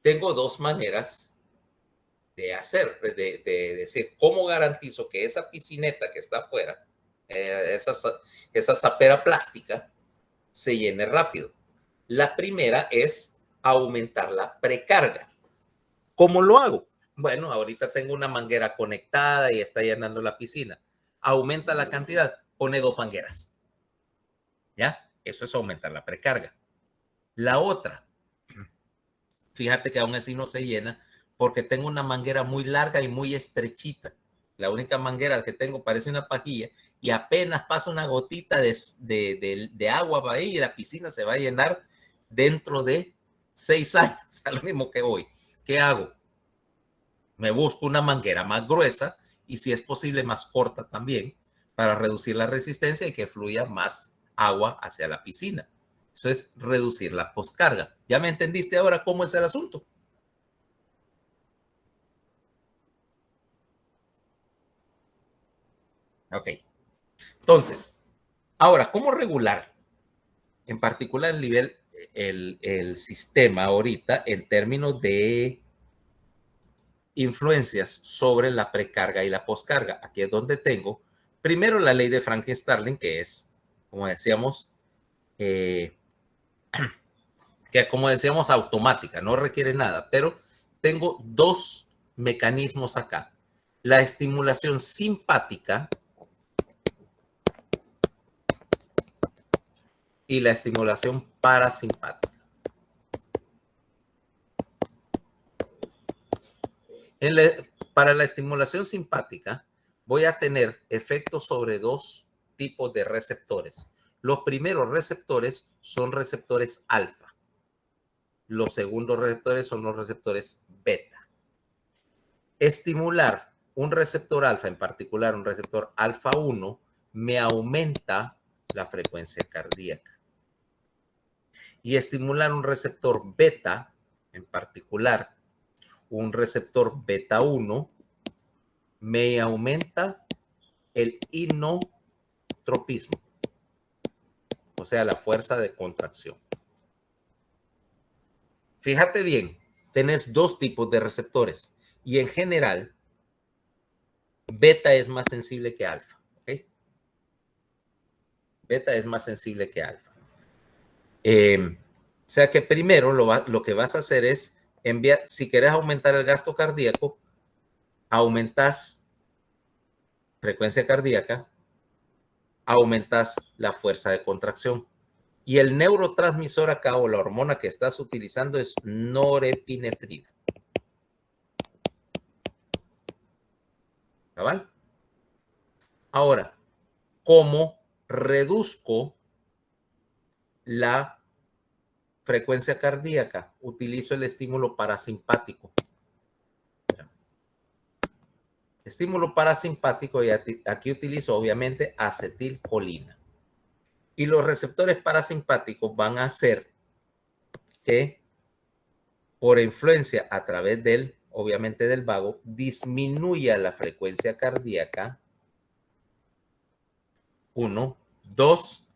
A: Tengo dos maneras de hacer, de decir, ¿cómo garantizo que esa piscineta que está afuera, esa zapera plástica, se llene rápido? La primera es aumentar la precarga. ¿Cómo lo hago? Bueno, ahorita tengo una manguera conectada y está llenando la piscina. Aumenta la cantidad, pone 2 mangueras. ¿Ya? Eso es aumentar la precarga. La otra, fíjate que aún así no se llena porque tengo una manguera muy larga y muy estrechita. La única manguera que tengo parece una pajilla y apenas pasa una gotita de agua para ahí y la piscina se va a llenar dentro de 6 años, a lo mismo que hoy. ¿Qué hago? Me busco una manguera más gruesa y si es posible más corta también para reducir la resistencia y que fluya más agua hacia la piscina. Eso es reducir la poscarga. ¿Ya me entendiste ahora cómo es el asunto? Ok. Entonces, ahora, ¿cómo regular en particular el sistema ahorita en términos de influencias sobre la precarga y la poscarga? Aquí es donde tengo primero la ley de Franklin-Starling, que es, como decíamos, automática, no requiere nada, pero tengo dos mecanismos acá. La estimulación simpática y la estimulación parasimpática. Para la estimulación simpática voy a tener efectos sobre dos tipos de receptores. Los primeros receptores son receptores alfa. Los segundos receptores son los receptores beta. Estimular un receptor alfa, en particular un receptor alfa 1, me aumenta la frecuencia cardíaca. Y estimular un receptor beta, en particular un receptor beta 1, me aumenta el inotropismo, o sea, la fuerza de contracción. Fíjate bien, tenés dos tipos de receptores y en general beta es más sensible que alfa. ¿Okay? Beta es más sensible que alfa. O sea que primero lo que vas a hacer es enviar, si querés aumentar el gasto cardíaco, aumentas frecuencia cardíaca, aumentas la fuerza de contracción. Y el neurotransmisor acá o la hormona que estás utilizando es norepinefrina. ¿Cabal? Ahora, ¿cómo reduzco la frecuencia cardíaca? Utilizo el estímulo parasimpático. Estímulo parasimpático, y aquí utilizo obviamente acetilcolina. Y los receptores parasimpáticos van a hacer que, por influencia a través del, obviamente del vago, disminuya la frecuencia cardíaca. 1. 2.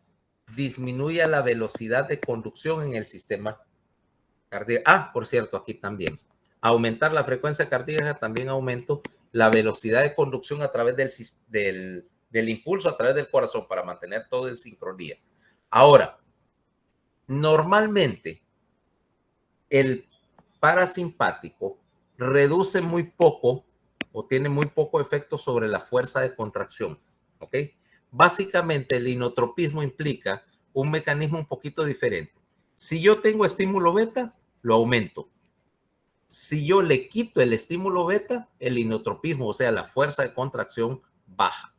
A: Disminuya la velocidad de conducción en el sistema cardíaco. Ah, por cierto, aquí también. Aumentar la frecuencia cardíaca, también aumento la velocidad de conducción a través del impulso a través del corazón para mantener todo en sincronía. Ahora, normalmente el parasimpático reduce muy poco o tiene muy poco efecto sobre la fuerza de contracción. ¿Ok? Básicamente el inotropismo implica un mecanismo un poquito diferente. Si yo tengo estímulo beta, lo aumento. Si yo le quito el estímulo beta, el inotropismo, o sea, la fuerza de contracción, baja.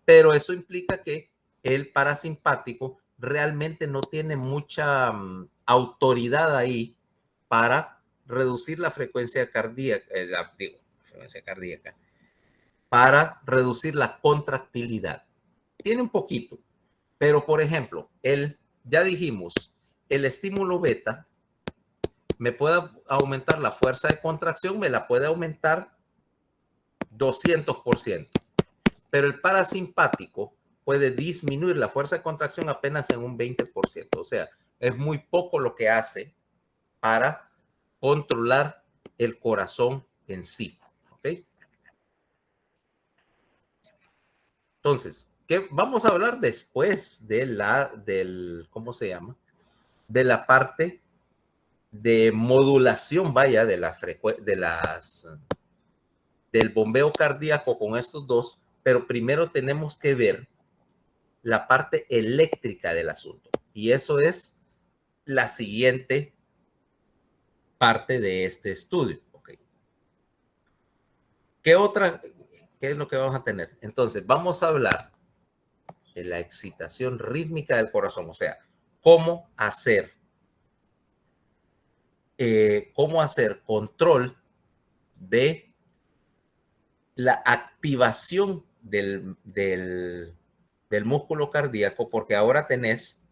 A: Pero eso implica que el parasimpático realmente no tiene mucha autoridad ahí para reducir la frecuencia cardíaca, para reducir la contractilidad. Tiene un poquito, pero por ejemplo, ya dijimos, el estímulo beta me puede aumentar la fuerza de contracción, me la puede aumentar 200%. Pero el parasimpático puede disminuir la fuerza de contracción apenas en un 20%. O sea, es muy poco lo que hace para controlar el corazón en sí. ¿Ok? Entonces, ¿qué vamos a hablar después ¿cómo se llama? De la parte de modulación, vaya, del bombeo cardíaco con estos dos, pero primero tenemos que ver la parte eléctrica del asunto. Y eso es la siguiente parte de este estudio. Okay. ¿Qué es lo que vamos a tener? Entonces, vamos a hablar de la excitación rítmica del corazón, o sea, cómo hacer control de la activación del músculo cardíaco, porque ahora tenés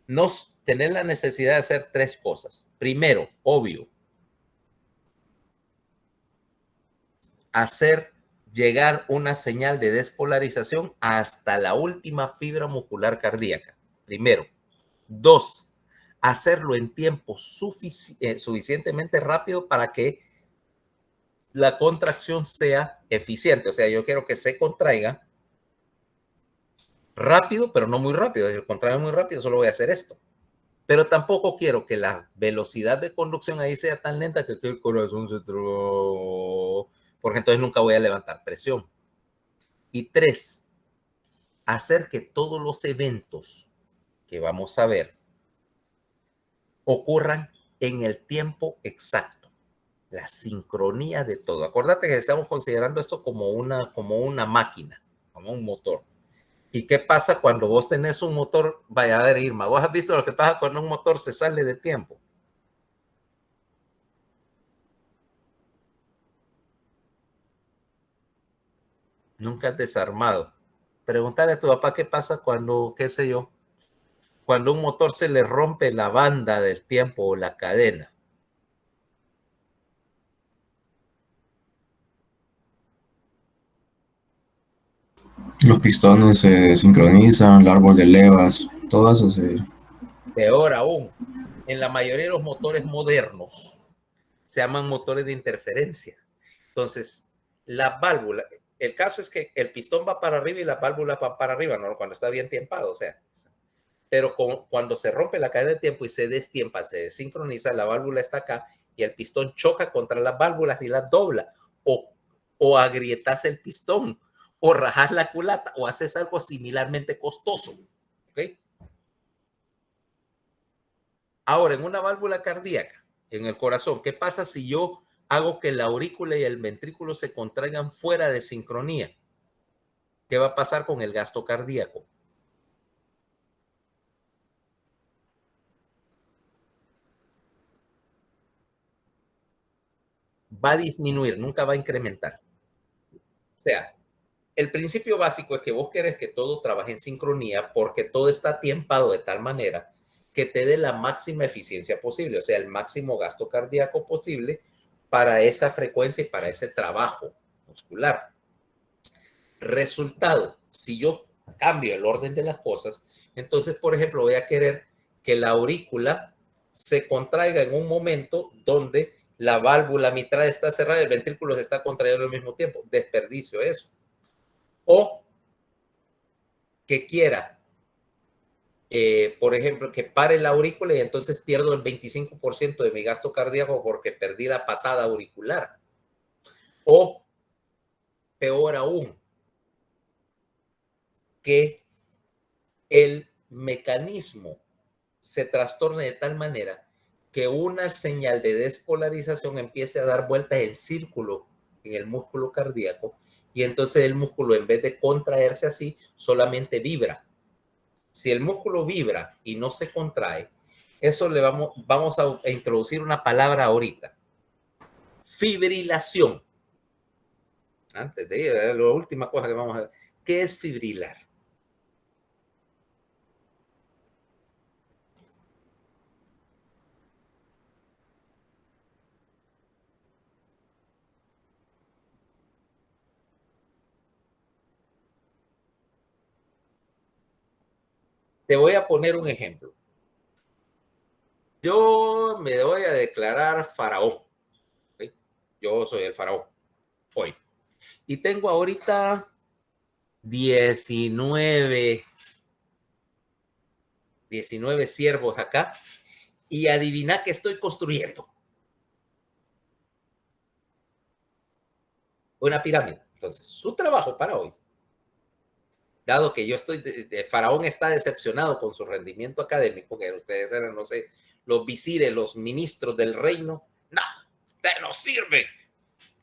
A: la necesidad de hacer tres cosas. Primero, obvio, hacer llegar una señal de despolarización hasta la última fibra muscular cardíaca. Primero. Dos, hacerlo en tiempo suficientemente rápido para que la contracción sea eficiente. O sea, yo quiero que se contraiga rápido, pero no muy rápido. Si contraiga muy rápido, solo voy a hacer esto. Pero tampoco quiero que la velocidad de conducción ahí sea tan lenta que el corazón se traba, porque entonces nunca voy a levantar presión. Y tres, hacer que todos los eventos que vamos a ver ocurran en el tiempo exacto. La sincronía de todo. Acuérdate que estamos considerando esto como una máquina, como un motor. ¿Y qué pasa cuando vos tenés un motor? Vaya a ver, Irma, ¿vos has visto lo que pasa cuando un motor se sale de tiempo? Nunca has desarmado. Pregúntale a tu papá qué pasa cuando, qué sé yo, cuando un motor se le rompe la banda del tiempo o la cadena.
C: Los pistones se sincronizan, el árbol de levas, todo eso se...
A: Peor aún, en la mayoría de los motores modernos, se llaman motores de interferencia. Entonces, la válvula, el caso es que el pistón va para arriba y la válvula va para arriba, ¿no? Cuando está bien tiempado, o sea. Pero cuando se rompe la cadena de tiempo y se destiempa, se desincroniza, la válvula está acá y el pistón choca contra las válvulas y las dobla. O agrietas el pistón, o rajas la culata, o haces algo similarmente costoso. ¿Okay? Ahora, en una válvula cardíaca, en el corazón, ¿qué pasa si yo hago que la aurícula y el ventrículo se contraigan fuera de sincronía? ¿Qué va a pasar con el gasto cardíaco? Va a disminuir, nunca va a incrementar. O sea, el principio básico es que vos querés que todo trabaje en sincronía porque todo está tiempado de tal manera que te dé la máxima eficiencia posible, o sea, el máximo gasto cardíaco posible para esa frecuencia y para ese trabajo muscular. Resultado, si yo cambio el orden de las cosas, entonces, por ejemplo, voy a querer que la aurícula se contraiga en un momento donde la válvula mitral está cerrada y el ventrículo se está contrayendo al mismo tiempo. Desperdicio eso. O que quiera, por ejemplo, que pare la aurícula y entonces pierdo el 25% de mi gasto cardíaco porque perdí la patada auricular. O, peor aún, que el mecanismo se trastorne de tal manera que una señal de despolarización empiece a dar vueltas en círculo en el músculo cardíaco y entonces el músculo, en vez de contraerse así, solamente vibra. Si el músculo vibra y no se contrae, eso le vamos a introducir una palabra ahorita. Fibrilación. Antes de ir a la última cosa que vamos a ver. ¿Qué es fibrilar? Te voy a poner un ejemplo. Yo me voy a declarar faraón. ¿Sí? Yo soy el faraón hoy. Y tengo ahorita 19 siervos acá. Y adivina qué estoy construyendo. Una pirámide. Entonces, su trabajo para hoy, dado que yo Faraón está decepcionado con su rendimiento académico, que ustedes eran, no sé, los visires, los ministros del reino, no, ustedes no sirven,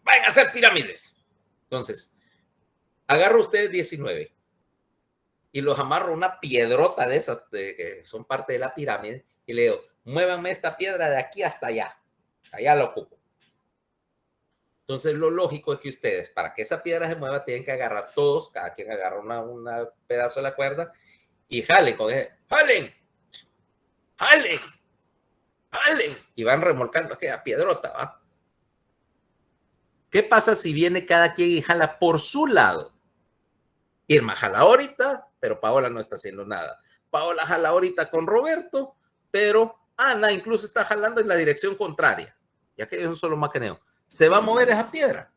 A: vayan a hacer pirámides. Entonces, agarro ustedes 19 y los amarro una piedrota de esas que son parte de la pirámide y le digo, muévanme esta piedra de aquí hasta allá, allá la ocupo. Entonces, lo lógico es que ustedes, para que esa piedra se mueva, tienen que agarrar todos, cada quien agarra un pedazo de la cuerda y jalen con ese, jalen, jalen, jalen, y van remolcando aquella piedrota, ¿va? ¿Qué pasa si viene cada quien y jala por su lado? Irma jala ahorita, pero Paola no está haciendo nada. Paola jala ahorita con Roberto, pero Ana incluso está jalando en la dirección contraria, ya que es un solo maquineo. ¿Se va a mover esa piedra?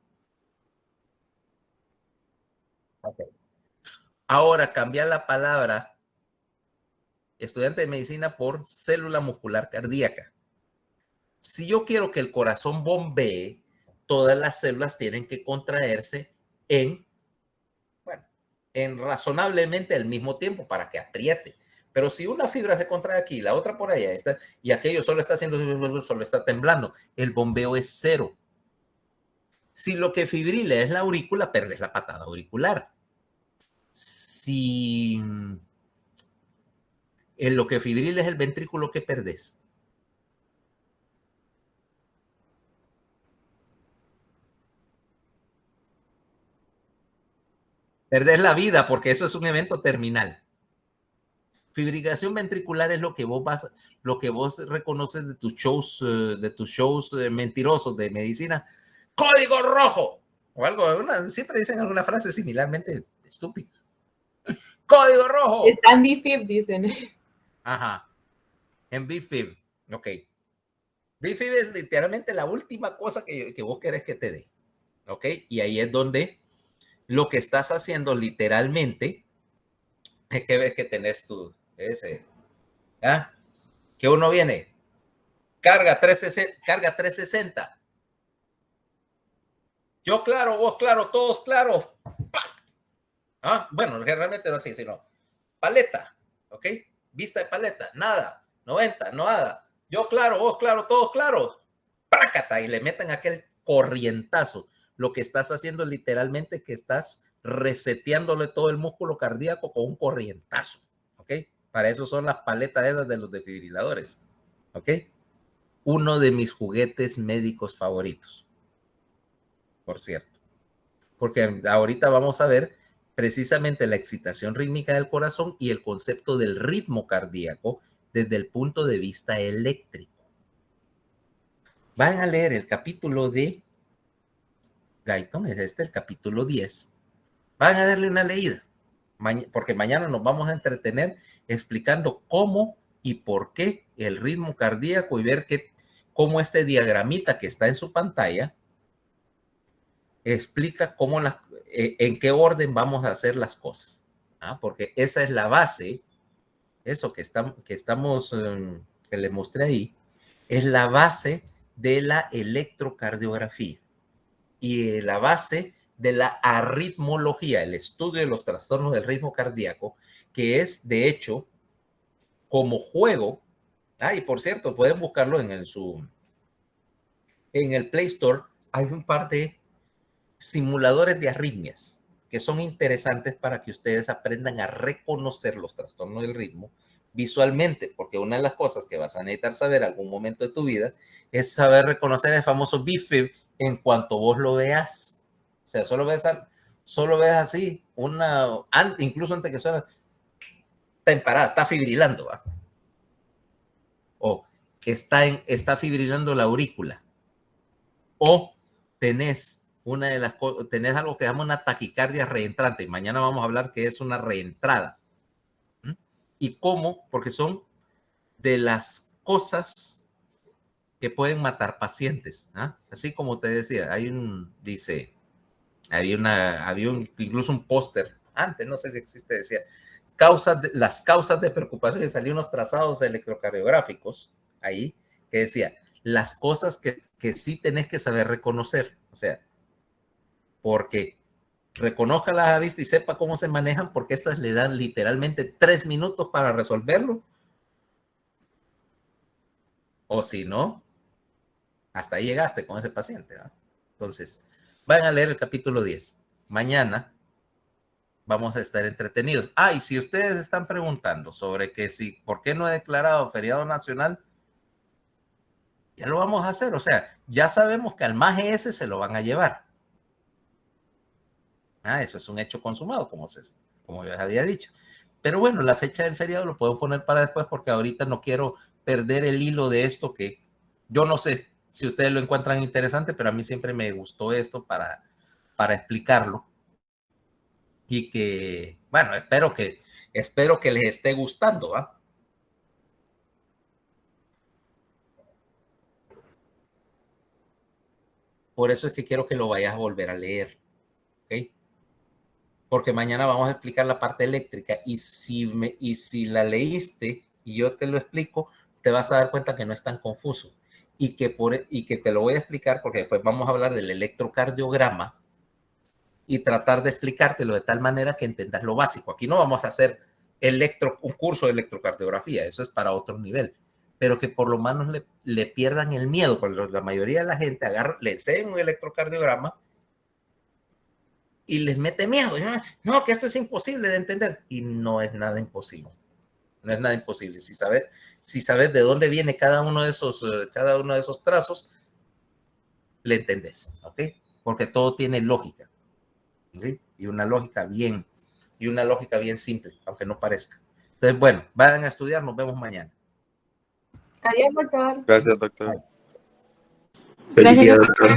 A: Okay. Ahora cambiar la palabra estudiante de medicina por célula muscular cardíaca. Si yo quiero que el corazón bombee, todas las células tienen que contraerse en razonablemente al mismo tiempo para que apriete. Pero si una fibra se contrae aquí, la otra por allá está, y aquello solo está haciendo, solo está temblando, el bombeo es cero. Si lo que fibrila es la aurícula, perdes la patada auricular. Si en lo que fibrila es el ventrículo, ¿qué perdés? Perdés la vida porque eso es un evento terminal. Fibrilación ventricular es lo que vos reconoces de tus shows mentirosos de medicina. ¡Código rojo! O algo, siempre dicen alguna frase similarmente estúpida. ¡Código rojo!
B: Está en BFib, dicen.
A: Ajá. En BFib. Ok. BFib es literalmente la última cosa que vos querés que te dé. ¿Ok? Y ahí es donde lo que estás haciendo literalmente es que ves que tenés tu ese, ¿ah? Que uno viene, carga 360. Yo claro, vos claro, todos claros. ¿Ah? Bueno, realmente no así, sino paleta, ¿ok? Vista de paleta, nada, 90, nada. Yo claro, vos claro, todos claros. ¡Prácata! Y le meten aquel corrientazo. Lo que estás haciendo es literalmente que estás reseteándole todo el músculo cardíaco con un corrientazo, ¿ok? Para eso son las paletas esas de los desfibriladores, ¿ok? Uno de mis juguetes médicos favoritos, por cierto. Porque ahorita vamos a ver precisamente la excitación rítmica del corazón y el concepto del ritmo cardíaco desde el punto de vista eléctrico. Van a leer el capítulo de Guyton, es el capítulo 10. Van a darle una leída, porque mañana nos vamos a entretener explicando cómo y por qué el ritmo cardíaco y ver cómo este diagramita que está en su pantalla explica cómo en qué orden vamos a hacer las cosas. Porque esa es la base, eso que le mostré ahí, es la base de la electrocardiografía y la base de la arritmología, el estudio de los trastornos del ritmo cardíaco, que es de hecho como juego. Y por cierto, pueden buscarlo en el Play Store. Hay un par de simuladores de arritmias que son interesantes para que ustedes aprendan a reconocer los trastornos del ritmo visualmente, porque una de las cosas que vas a necesitar saber en algún momento de tu vida es saber reconocer el famoso BFib en cuanto vos lo veas. O sea, solo ves así, incluso antes que suena, está en parada, está fibrilando, ¿va? O está fibrilando la aurícula. O tenés tenés algo que llama una taquicardia reentrante. Mañana vamos a hablar que es una reentrada. ¿Y cómo? Porque son de las cosas que pueden matar pacientes. Así como te decía, incluso un póster, antes, no sé si existe, decía, las causas de preocupación, y salían unos trazados electrocardiográficos ahí, que decía, las cosas que sí tenés que saber reconocer. O sea, porque reconózcalas a vista y sepa cómo se manejan, porque estas le dan literalmente 3 minutos para resolverlo. O si no, hasta ahí llegaste con ese paciente, ¿no? Entonces, van a leer el capítulo 10. Mañana vamos a estar entretenidos. Y si ustedes están preguntando sobre por qué no he declarado feriado nacional, ya lo vamos a hacer. O sea, ya sabemos que al MAGE ese se lo van a llevar. Eso es un hecho consumado, como yo les había dicho. Pero bueno, la fecha del feriado lo puedo poner para después, porque ahorita no quiero perder el hilo de esto, que yo no sé si ustedes lo encuentran interesante, pero a mí siempre me gustó esto para explicarlo. Y que, bueno, espero que les esté gustando, ¿va? Por eso es que quiero que lo vayas a volver a leer, ¿ok? Porque mañana vamos a explicar la parte eléctrica, y si la leíste y yo te lo explico, te vas a dar cuenta que no es tan confuso, y que te lo voy a explicar, porque después vamos a hablar del electrocardiograma y tratar de explicártelo de tal manera que entendas lo básico. Aquí no vamos a hacer un curso de electrocardiografía, eso es para otro nivel, pero que por lo menos le pierdan el miedo, porque la mayoría de la gente le enseñan un electrocardiograma y les mete miedo. No, que esto es imposible de entender. Y no es nada imposible. No es nada imposible. Si sabes de dónde viene cada uno de esos trazos, le entendés, ¿ok? Porque todo tiene lógica, ¿okay? Y una lógica bien simple, aunque no parezca. Entonces, bueno, vayan a estudiar, nos vemos mañana.
B: Adiós, doctor.
D: Gracias, doctor.
G: Felicidades, doctor.